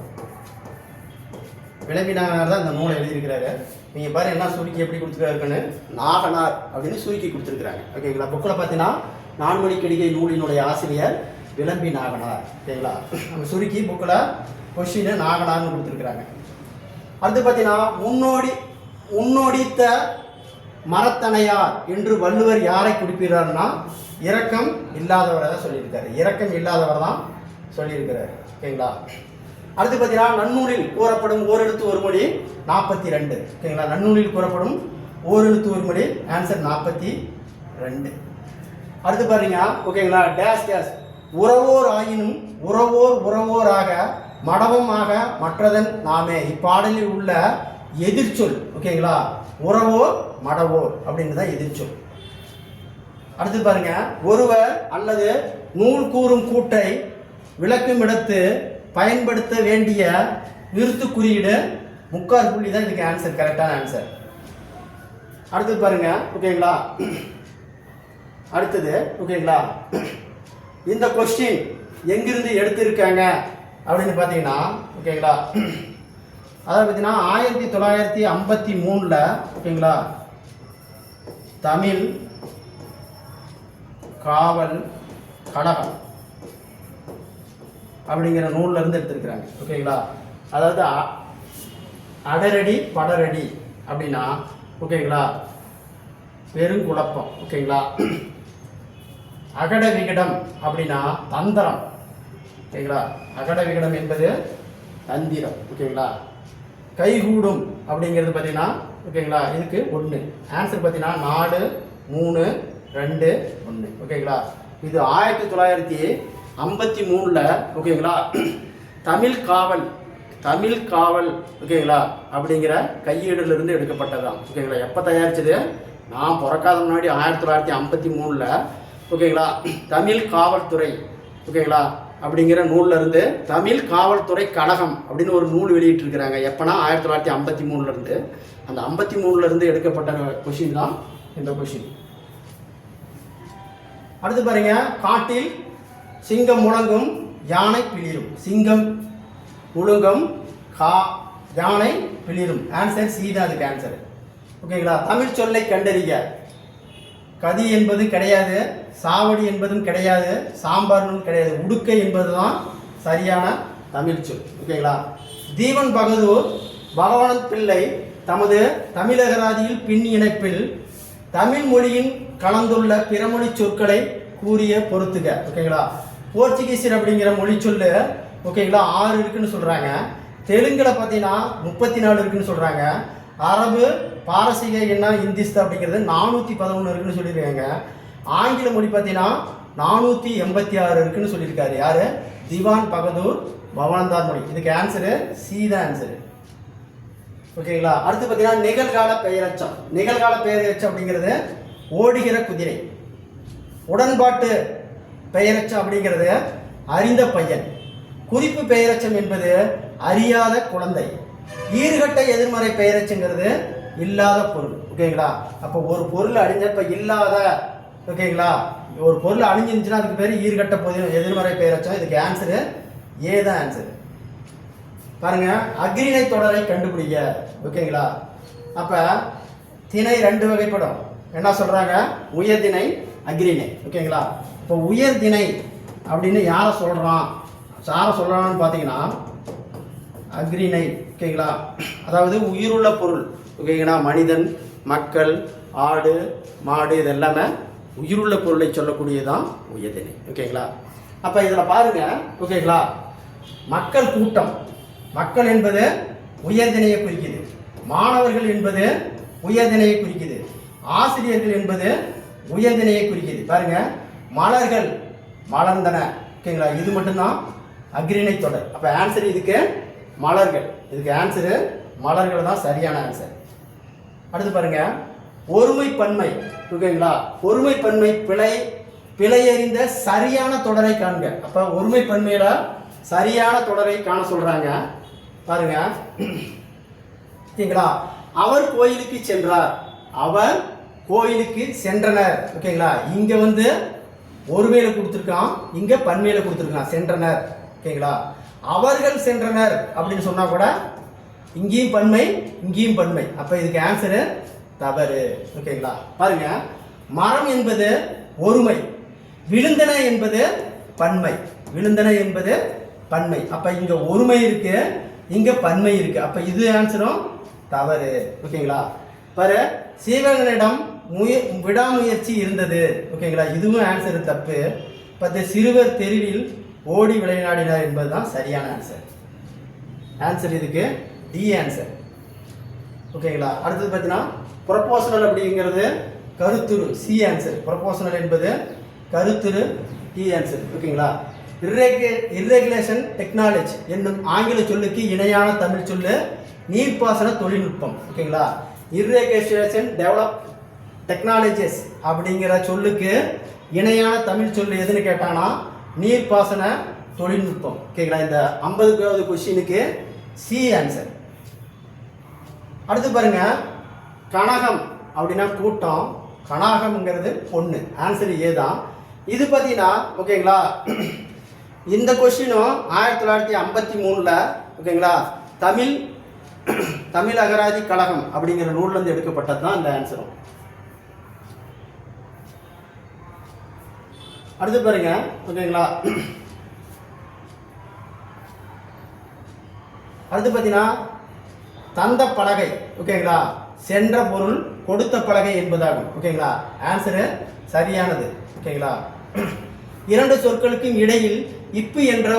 விளம்பி நாகனார் தான் இந்த நூலை எழுதியிருக்கிறாரு. நீங்கள் பாரு என்ன சுருக்கி எப்படி கொடுத்துருக்காருன்னு நாகனார் அப்படின்னு சுருக்கி கொடுத்துருக்குறாங்க. ஓகேங்களா புக்கில் பார்த்தீங்கன்னா நான்மணிக்கடிகை நூலினுடைய ஆசிரியர் விளம்பி நாகனார். ஓகேங்களா நம்ம சுருக்கி புக்கில் கொஸ்டின் நாகனார்னு கொடுத்துருக்குறாங்க. அடுத்து பார்த்தீங்கன்னா முன்னோடித்த மரத்தனையார் என்று வள்ளுவர் யாரை குறிப்பிடுறாருன்னா இரக்கம் இல்லாதவரை தான் சொல்லியிருக்காரு. இரக்கம் இல்லாதவர் தான் சொல்லியிருக்கிறார். ஓகேங்களா அடுத்து பார்த்தீங்கன்னா நன்னூலில் கூறப்படும் ஓரெழுத்து ஒரு மொழி 42. ஓகேங்களா நன்னூலில் கூறப்படும் ஓரெழுத்து ஒரு மொழி ஆன்சர் 42. அடுத்து பாருங்க ஓகேங்களா டேஸ் உறவோர் ஆயினும் உறவோராக மடவமாக மற்றதன் நாமே. இப்பாடலில் உள்ள எதிர்ச்சொல் ஓகேங்களா உறவோர் மடவோர் அப்படின்னு தான் எதிர்ச்சொல். அடுத்து பாருங்க ஒருவர் அல்லது நூல் கூறும் கூட்டை விளக்கும் இடத்து பயன்படுத்த வேண்டிய நிறுத்து குறியீடு முக்கால் புள்ளி தான் இதுக்கு ஆன்சர். கரெக்டான ஆன்சர். அடுத்து பாருங்க ஓகேங்களா அடுத்தது ஓகேங்களா இந்த கொஸ்டின் எங்கிருந்து எடுத்திருக்காங்க அப்படின்னு பார்த்தீங்கன்னா ஓகேங்களா அதாவது பார்த்தீங்கன்னா 1953 ஓகேங்களா தமிழ் காவல் கழகம் அப்படிங்கிற நூல்ல இருந்து எடுத்திருக்கிறாங்க. ஓகேங்களா அதாவது அடரடி படரடி அப்படின்னா ஓகேங்களா பெருங்குழப்பம். ஓகேங்களா அகட விகடம் அப்படின்னா தந்திரம். ஓகேங்களா அகட விகடம் என்பது தந்திரம். ஓகேங்களா கைகூடும் அப்படிங்கிறது பார்த்தீங்கன்னா ஓகேங்களா இதுக்கு 1 ஆன்சர் பார்த்தீங்கன்னா 4 3 2 1. ஓகேங்களா இது 1953 ஓகேங்களா தமிழ் காவல் ஓகேங்களா அப்படிங்கிற கையேடுலேருந்து எடுக்கப்பட்டதான். ஓகேங்களா எப்போ தயாரிச்சது நான் பிறக்காத முன்னாடி 1953 ஓகேங்களா தமிழ் காவல்துறை ஓகேங்களா அப்படிங்கிற நூலில் இருந்து தமிழ் காவல்துறை கழகம் அப்படின்னு ஒரு நூல் வெளியிட்டிருக்கிறாங்க. எப்போனா 1953 அந்த 53 எடுக்கப்பட்ட கொஷின் தான் இந்த கொஷின். அடுத்து பாருங்க காட்டில் சிங்கம் முழங்கும் யானை பிளிரும். சிங்கம் முழுங்கும் யானை பிளிரும். ஆன்சர் சி தான் அதுக்கு ஆன்சர். ஓகேங்களா. தமிழ் சொல்லை கண்டறிக. கதி என்பது கிடையாது, சாவடி என்பதும் கிடையாது, சாம்பார்னும் கிடையாது. உடுக்கை என்பது தான் சரியான தமிழ் சொல். ஓகேங்களா. தீவன் பகதூர் பகவானந்த் பிள்ளை தமது தமிழகராதியில் பின் இணைப்பில் தமிழ் மொழியின் கலந்துள்ள பிறமொழி சொற்களை கூறிய பொறுத்துக. ஓகேங்களா. போர்ச்சுகீசியர் அப்படிங்கிற மொழி சொல்லு ஓகேங்களா 6 இருக்குன்னு சொல்கிறாங்க. தெலுங்கில் பார்த்தீங்கன்னா 34 இருக்குன்னு சொல்கிறாங்க. அரபு பாரசீக என்ன இந்திஸ்து அப்படிங்கிறது 411 இருக்குன்னு சொல்லியிருக்காங்க. ஆங்கில மொழி பார்த்தீங்கன்னா 486 இருக்குன்னு சொல்லியிருக்காரு. யார்? திவான் பகதூர் பவானந்தார் மொழி. இதுக்கு ஆன்சரு சி தான் ஆன்சரு. ஓகேங்களா. அடுத்து பார்த்தீங்கன்னா நிகழ்கால பெயரச்சம். நிகழ்கால பெயரச்சம் அப்படிங்கிறது ஓடுகிற குதிரை. உடன்பாட்டு பெயரச்சம் அப்படிங்கிறது அறிந்த பையன். குறிப்பு பெயரச்சம் என்பது அறியாத குழந்தை. ஈறுகட்ட எதிர்மறை பெயரச்சங்கிறது இல்லாத பொருள். ஓகேங்களா. அப்போ ஒரு பொருள் அழிஞ்சப்ப இல்லாத ஓகேங்களா ஒரு பொருள் அழிஞ்சிருந்துச்சுன்னா அதுக்கு பேர் ஈறுகட்ட எதிர்மறை பெயரச்சம். இதுக்கு ஆன்சரு ஏ தான் ஆன்சர். பாருங்க அக்ரிணை தொடரை கண்டுபிடிக்க. ஓகேங்களா. அப்ப திணை 2 வகைப்படும். என்ன சொல்றாங்க? உயர்திணை அக்ரிணை. ஓகேங்களா. இப்போ உயர்திணை அப்படின்னு யாரை சொல்றான்னு பார்த்தீங்கன்னா அக்ரிணை. ஓகேங்களா. அதாவது உயிருள்ள பொருள். ஓகேங்களா. மனிதன், மக்கள், ஆடு, மாடு இது எல்லாமே உயிருள்ள பொருளை சொல்லக்கூடியதான் உயர்திணை. ஓகேங்களா. அப்போ இதில் பாருங்க. ஓகேங்களா. மக்கள் கூட்டம். மக்கள் என்பது உயர்திணையை குறிக்குது. மாணவர்கள் என்பது உயர்திணையை குறிக்குது. ஆசிரியர்கள் என்பது உயர்திணையை குறிக்குது. பாருங்க மலர்கள் மலர்ந்தன. ஓகேங்களா. இது மட்டும்தான் அக்ரிணை தொடர். அப்போ ஆன்சர் இதுக்கு மலர்கள். இதுக்கு ஆன்சரு மலர்கள் தான் சரியான ஆன்சர். அடுத்து பாருங்க ஒருமை பன்மை. ஓகேங்களா. ஒருமை பன்மை பிழையறிந்த சரியான தொடரை காண்க. அப்போ ஒருமை பன்மையில சரியான தொடரை காண சொல்றாங்க. பாருங்க. ஓகேங்களா. அவர் கோயிலுக்கு சென்றார். அவர் கோயிலுக்கு சென்றனர். ஓகேங்களா. இங்க வந்து ஒருமையில கொடுத்துருக்கான், இங்க பன்மையில கொடுத்துருக்கான் சென்றனர். ஓகேங்களா. அவர்கள் சென்றனர் அப்படின்னு சொன்னா கூட இங்கேயும் பன்மை இங்கேயும் பன்மை. அப்ப இதுக்கு ஆன்சரு தவறு. ஓகேங்களா. பாருங்க மரம் என்பது ஒருமை, விழுந்தன என்பது பன்மை. விழுந்தன என்பது பன்மை. அப்ப இங்க ஒருமை இருக்கு, இங்க பன்மை இருக்கு. அப்ப இது ஆன்சரும் தவறு. ஓகேங்களா. பாரு சீவகனிடம் விடாமுயற்சி இருந்தது. ஓகேங்களா. இதுவும் ஆன்சர் தப்பு. 10 சிறுவர் தெருவில் ஓடி விளையாடினார் என்பதுதான் சரியான ஆன்சர். ஆன்சர் இதுக்கு டி ஆன்சர். ஓகேங்களா. அடுத்தது பார்த்தீங்கன்னா ப்ரொபோஷனல் அப்படிங்கிறது கருத்துரு சி ஆன்சர். ப்ரொபோஷனல் என்பது கருத்துரு டி ஆன்சர். ஓகேங்களா. இர்ரெகுலேஷன் டெக்னாலஜி என்னும் ஆங்கில சொல்லுக்கு இணையான தமிழ் சொல்லு நீர்ப்பாசன தொழில்நுட்பம். ஓகேங்களா. இர்ரெகுலேஷன் டெவலப் டெக்னாலஜிஸ் அப்படிங்கிற சொல்லுக்கு இணையான தமிழ் சொல்லு எதுன்னு கேட்டானா நீர்ப்பாசன தொழில்நுட்பம். ஓகேங்களா. இந்த 50வது கொஸ்டினுக்கு சி ஆன்சர். அடுத்து பாருங்க கனகம் அப்படின்னா கூட்டம், கனகம்ங்கிறது பொண்ணு. ஆன்சர் ஏ தான். இது பார்த்தீங்கன்னா ஓகேங்களா இந்த கொஸ்டினும் 1953 ஓகேங்களா தமிழ் அகராதி கழகம் அப்படிங்கிற நூல்லேருந்து எடுக்கப்பட்டது தான் இந்த ஆன்சரும். அடுத்து பாருங்க ஓகேங்களா. அடுத்து பார்த்தீங்கன்னா தந்த பலகை. ஓகேங்களா. சென்ற பொருள் கொடுத்த பலகை என்பதாகும். ஓகேங்களா. ஆன்சரு சரியானது. ஓகேங்களா. 2 சொற்களுக்கும் இடையில் இப்பு என்ற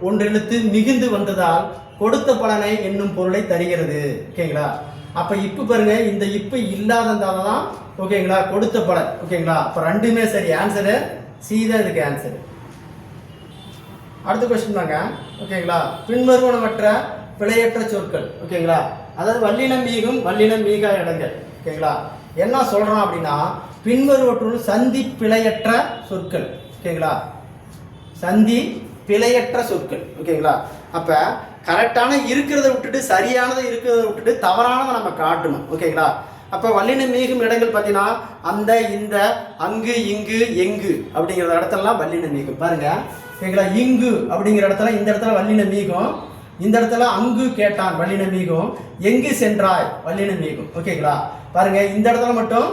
ஒன்றெழுத்து மிகுந்து வந்ததால் கொடுத்த பலனை என்னும் பொருளை தருகிறது. ஓகேங்களா. அப்ப இப்பு பாருங்க இந்த இப்பு இல்லாததால தான் ஓகேங்களா கொடுத்த பலன். ஓகேங்களா. அப்ப ரெண்டுமே சரி. ஆன்சரு சி தான் இதுக்கு ஆன்சர். அடுத்த கொஸ்டின் தாங்க. ஓகேங்களா. பின்வருவனவற்ற பிழையற்ற சொற்கள். ஓகேங்களா. அதாவது வல்லினம் மீகும் வல்லினம் மீகா இடங்கள். ஓகேங்களா. என்ன சொல்றான் அப்படின்னா பின்வருவற்றுள் சந்தி பிழையற்ற சொற்கள். ஓகேங்களா. சந்தி பிழையற்ற சொற்கள். ஓகேங்களா. அப்ப கரெக்டான இருக்கிறத விட்டுட்டு சரியானதை இருக்கிறத விட்டுட்டு தவறானதை நம்ம காட்டணும். ஓகேங்களா. அப்போ வல்லினம் மீகும் இடங்கள் பார்த்தீங்கன்னா அந்த இந்த அங்கு இங்கு எங்கு அப்படிங்கிற இடத்துலலாம் வல்லினம் மீகும். பாருங்க ஓகேங்களா. இங்கு அப்படிங்கிற இடத்துல இந்த இடத்துல வல்லினம் மீகும், இந்த இடத்துல அங்கு கேட்டான் வல்லின மீகும், எங்கு சென்றாய் வல்லின மீகும். ஓகேங்களா, பாருங்க இந்த இடத்துல மட்டும்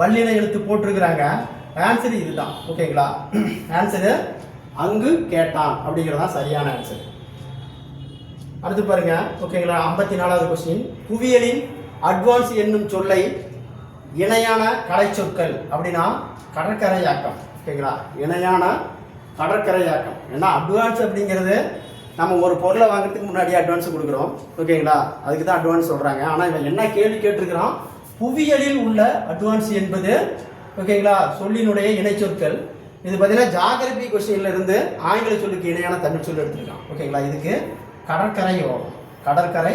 வல்லின எழுத்து போட்டிருக்கிறாங்க. ஆன்சர் இதுதான். ஓகேங்களா, ஆன்சரு அங்கு கேட்டான் அப்படிங்கிறதான் சரியான ஆன்சர். அடுத்து பாருங்க. ஓகேங்களா, 54வது கொஸ்டின். புவியியலின் அட்வான்ஸ் என்னும் சொல்லை இணையான கலை சொற்கள் அப்படின்னா கடற்கரையாக்கம். ஓகேங்களா, இணையான கடற்கரையாக்கம். ஏன்னா அட்வான்ஸ் அப்படிங்கிறது நம்ம ஒரு பொருளை வாங்குறதுக்கு முன்னாடி அட்வான்ஸ் கொடுக்குறோம். ஓகேங்களா, அதுக்கு தான் அட்வான்ஸ் சொல்கிறாங்க. ஆனால் இவன் என்ன கேள்வி கேட்டிருக்கிறான், புவியியலில் உள்ள அட்வான்ஸ் என்பது ஓகேங்களா சொல்லினுடைய இணைச்சொற்கள். இது பார்த்தீங்கன்னா ஜாகிரபி கொஸ்டின்ல இருந்து ஆங்கில சொல்லுக்கு இணையான தமிழ் சொல் எடுத்துருக்கான். ஓகேங்களா, இதுக்கு கடற்கரை யோரம், கடற்கரை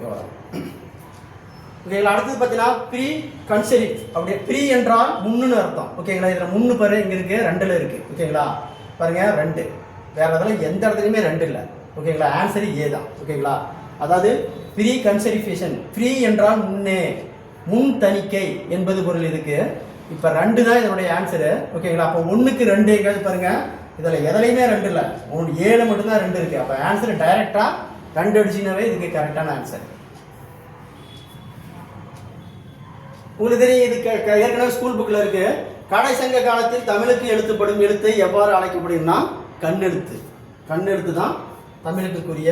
யோரம். ஓகேங்களா, அடுத்தது பார்த்தீங்கன்னா ப்ரீ கன்செரிட். அப்படி ப்ரீ என்றால் முன்னுன்னு அர்த்தம். ஓகேங்களா, இதில் முன்னு பாரு இங்கே இருக்கு, ரெண்டில் இருக்கு. ஓகேங்களா, பாருங்க ரெண்டு, வேற இதில் எந்த இடத்துலையுமே ரெண்டு இல்லை. ஓகேங்களா, ஆன்சர் ஏ தான். ஓகேங்களா, அதாவது ப்ரீ கன்செரிஃபேஷன், ப்ரீ என்றால் முன்னே, முன் தணிக்கை என்பது பொருள் இதுக்கு. இப்போ ரெண்டு தான் இதனுடைய ஆன்சரு. ஓகேங்களா, அப்போ ஒன்றுக்கு ரெண்டு எங்கேயாவது பாருங்க, இதில் எதுலையுமே ரெண்டு இல்லை, 7 மட்டும்தான் ரெண்டு இருக்கு. அப்போ ஆன்சர் டைரக்டா ரெண்டு அடிச்சுனாவே இதுக்கு கரெக்டான ஆன்சர். உங்களுக்கு தெரியும், இது ஏற்கனவே ஸ்கூல் புக்கில் இருக்கு. கடை சங்க காலத்தில் தமிழுக்கு எழுத்துப்படும் எழுத்து எவ்வாறு அழைக்கப்படும்னா கண்ணெழுத்து. கண்ணெழுத்து தான் தமிழுக்குரிய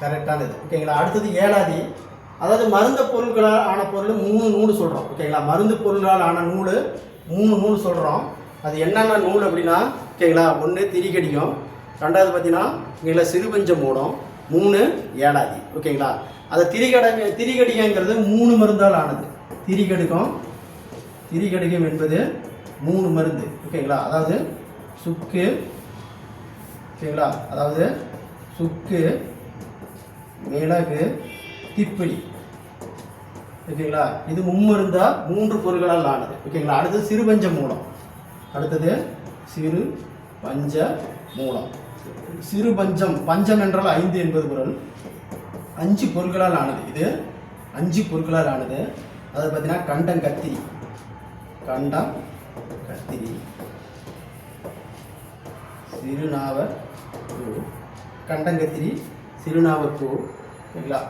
கரெக்டானது. ஓகேங்களா, அடுத்தது ஏழாதி. அதாவது மருந்து பொருட்களால் ஆன பொருள் 3 நூல் சொல்கிறோம். ஓகேங்களா, மருந்து பொருளால் ஆன நூல் 3 நூல் சொல்கிறோம். அது என்னென்ன நூல் அப்படின்னா ஓகேங்களா, 1 திரிகடிகம், 2வது பார்த்தீங்கன்னா இங்கே சிறுபஞ்ச மூடம், 3 ஏழாதி. ஓகேங்களா, அதை திரிகடிகங்கிறது 3 மருந்தால் ஆனது. திரிகடிகம் என்பது 3 மருந்து. ஓகேங்களா, அதாவது சுக்கு, ஓகேங்களா, அதாவது சுக்கு, மிளகு, திப்பிலி. ஓகேங்களா, இது மும்மருந்தா 3 பொருள்களால் ஆனது. ஓகேங்களா, அடுத்தது சிறுபஞ்ச மூலம். அடுத்தது சிறு பஞ்ச மூலம். சிறு பஞ்சம், பஞ்சம் என்றால் 5 என்பது பொருள். 5 பொருட்களால் ஆனது. இது 5 பொருட்களால் ஆனது. அதை பார்த்தீங்கன்னா கண்டங்கத்திரி, கண்டங்கத்திரி, சிறுநாவர் பூ, கண்டங்கத்திரி, சிறுநாவர் பூ. ஓகேங்களா,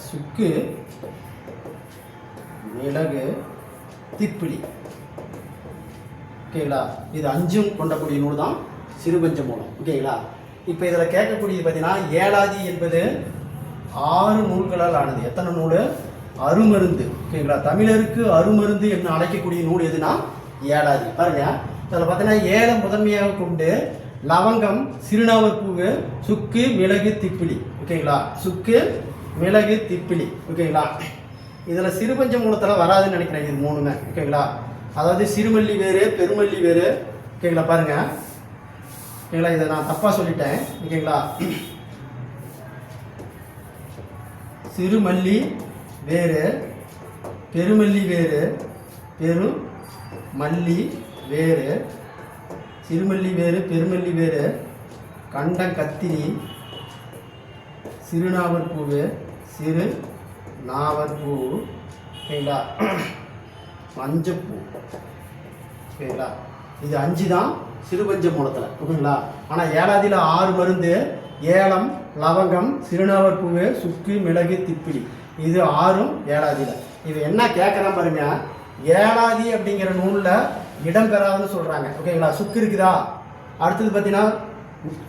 சுக்கு, மிளகு, திப்பிலி. ஓகேங்களா, இது 5ம் கொண்டக்கூடிய நூல் தான் சிறுபஞ்ச மூலம். ஓகேங்களா, இப்போ இதில் கேட்கக்கூடியது பார்த்தீங்கன்னா ஏழாதி என்பது 6 நூல்களால் ஆனது. எத்தனை நூல்? அருமருந்து. ஓகேங்களா, தமிழருக்கு அருமருந்து என்று அழைக்கக்கூடிய நூல் எதுனா ஏழாதி. பாருங்க, இதில் பார்த்தீங்கன்னா 7 முதன்மையாக கொண்டு லவங்கம், சிறுநாவர் பூவு, சுக்கு, மிளகு, திப்பிலி. ஓகேங்களா, சுக்கு, மிளகு, திப்பிலி. ஓகேங்களா, இதில் சிறுபஞ்ச மூலத்தில் வராதுன்னு நினைக்கிறேன் இது 3மே. ஓகேங்களா, அதாவது சிறுமல்லி வேறு, பெருமல்லி வேறு. ஓகேங்களா, பாருங்க. ஓகேங்களா, இதை நான் தப்பாக சொல்லிட்டேன். ஓகேங்களா, சிறுமல்லி வேறு, பெருமல்லி வேறு, பெருமல்லி வேறு, சிறுமல்லி வேறு, பெருமல்லி வேறு, கண்டங்கத்திரி, சிறுநாவர் பூவு, சிறு நாவற்பூ. ஓகேங்களா, மஞ்சப்பூ. ஓகேங்களா, இது 5 தான் சிறுபஞ்ச மூலத்தில். ஓகேங்களா, ஆனால் ஏழாதியில் 6 மருந்து, ஏலம், லவங்கம், சிறுநாவர் பூவு, சுக்கு, மிளகு, திப்பிலி. இது 6ம் ஏழாதியில். இது என்ன கேட்குறான் பாருங்க, ஏழாதி அப்படிங்கிற நூலில் இடம் பெறாதுன்னு சொல்கிறாங்க. ஓகேங்களா, சுக்கு இருக்குதா, அடுத்தது பார்த்தீங்கன்னா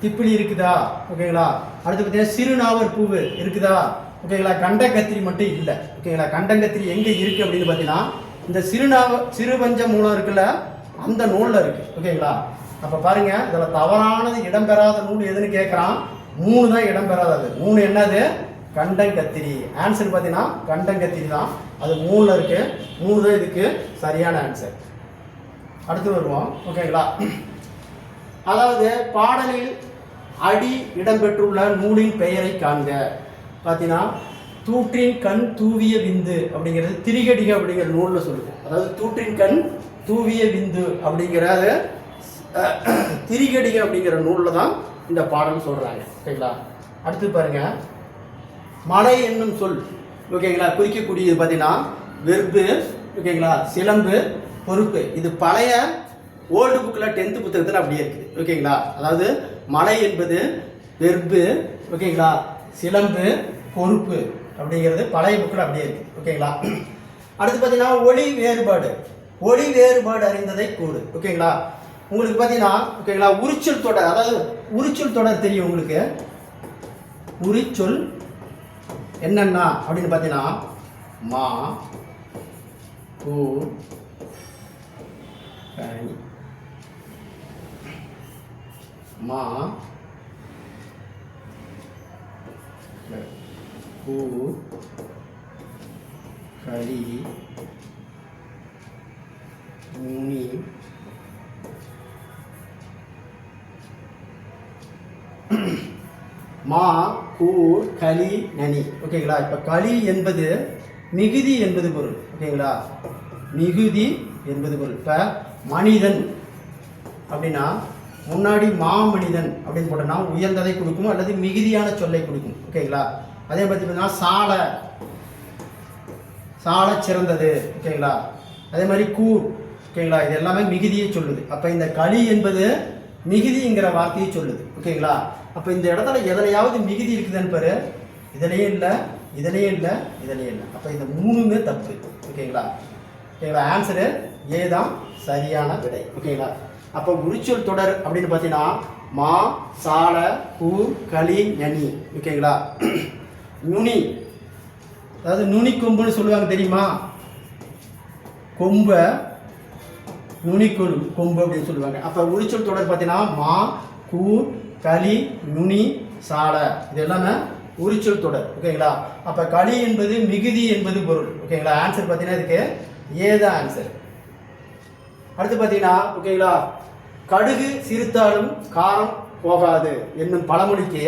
திப்பிலி இருக்குதா, ஓகேங்களா, அடுத்து பார்த்தீங்கன்னா சிறுநாவர் பூவு இருக்குதா, ஓகேங்களா, கண்டங்கத்திரி மட்டும் இல்லை. ஓகேங்களா, கண்டங்கத்திரி எங்கே இருக்குது அப்படின்னு பார்த்தீங்கன்னா இந்த சிறுபஞ்ச மூலம் இருக்குல்ல அந்த நூலில் இருக்குது. ஓகேங்களா, அப்போ பாருங்கள், இதில் தவறானது இடம்பெறாத நூல் எதுன்னு கேட்குறான். 3 தான் இடம்பெறாதது. 3 என்னது? கண்டங்கத்திரி. ஆன்சர் பார்த்தீங்கன்னா கண்டங்கத்திரி தான். அது 3ல் இருக்குது. 3 தான் இதுக்கு சரியான ஆன்சர். அடுத்து வருவோம். ஓகேங்களா, அதாவது பாடலில் அடி இடம்பெற்றுள்ள நூலின் பெயரை காண்க. பார்த்தீங்கன்னா தூற்றின் கண் தூவிய விந்து அப்படிங்கிறது திரிகடிக அப்படிங்கிற நூலில் சொல்லுது. அதாவது தூற்றின் கண் தூவிய விந்து அப்படிங்கிறது திரிகடிக அப்படிங்கிற நூலில் தான் இந்த பாடல் சொல்கிறாங்க. ஓகேங்களா, அடுத்து பாருங்க, மலை என்னும் சொல் ஓகேங்களா குறிக்கக்கூடியது பார்த்தீங்கன்னா வெறுப்பு. ஓகேங்களா, சிலம்பு, பொறுப்பு. இது பழைய ஓல்டு புக்கில் 10th புத்தகத்தில் அப்படியே இருக்குது. ஓகேங்களா? அதாவது மலை என்பது வெர்பு, ஓகேங்களா, சிலம்பு பொறுப்பு அப்படிங்கிறது பழைய புக்கில் அப்படியே இருக்குது. ஓகேங்களா? அடுத்து பார்த்தீங்கன்னா ஒளி வேறுபாடு. ஒளி வேறுபாடு அறிந்ததை கூடு. ஓகேங்களா? உங்களுக்கு பார்த்தீங்கன்னா ஓகேங்களா உரிச்சொல் தொடர், அதாவது உரிச்சொல் தொடர் தெரியும் உங்களுக்கு. உரிச்சொல் என்னன்னா அப்படின்னு பார்த்தீங்கன்னா மா கூ மா கூ களி நுனி மா கூ களி நனி. ஓகேங்களா? இப்போ களி என்பது மிகுதி என்பது பொருள். ஓகேங்களா? மிகுதி என்பது பொருள். இப்போ மனிதன் அப்படின்னா முன்னாடி மாமனிதன் அப்படின்னு போட்டோம்னா உயர்ந்ததை கொடுக்கும் அல்லது மிகுதியான சொல்லை கொடுக்கும். ஓகேங்களா? அதே மாதிரி பார்த்தீங்கன்னா சாலை, சாலை சிறந்தது. ஓகேங்களா? அதே மாதிரி கூர். ஓகேங்களா? இது எல்லாமே மிகுதியை சொல்லுது. அப்போ இந்த களி என்பது மிகுதிங்கிற வார்த்தையை சொல்லுது. ஓகேங்களா? அப்போ இந்த இடத்துல எதுலையாவது மிகுதி இருக்குதுன்னு பாரு, இதுலையும் இல்லை, இதுலையும் இல்லை, இதுலையும் இல்லை. அப்போ இந்த மூணுமே தப்பு. ஓகேங்களா? ஓகேங்களா? ஆன்சரு ஏ தான் சரியான விடை. ஓகேங்களா? அப்போ உரிச்சொல் தொடர் அப்படின்னு பார்த்தீங்கன்னா மா சால கூ களி நனி. ஓகேங்களா? நுனி, அதாவது நுனி கொம்புன்னு சொல்லுவாங்க தெரியுமா? கொம்பை நுனிக்குள் கொம்பு அப்படின்னு சொல்லுவாங்க. அப்போ உரிச்சொல் தொடர் பார்த்தீங்கன்னா மா கூ களி நுனி சாலை, இது எல்லாமே உரிச்சொல் தொடர். ஓகேங்களா? அப்போ களி என்பது மிகுதி என்பது பொருள். ஓகேங்களா? ஆன்சர் பார்த்தீங்கன்னா இதுக்கு ஏதான் ஆன்சர். அடுத்து பார்த்தீங்கன்னா ஓகேங்களா கடுகு சிறுத்தாலும் காரம் போகாது என்னும் பழமொழிக்கு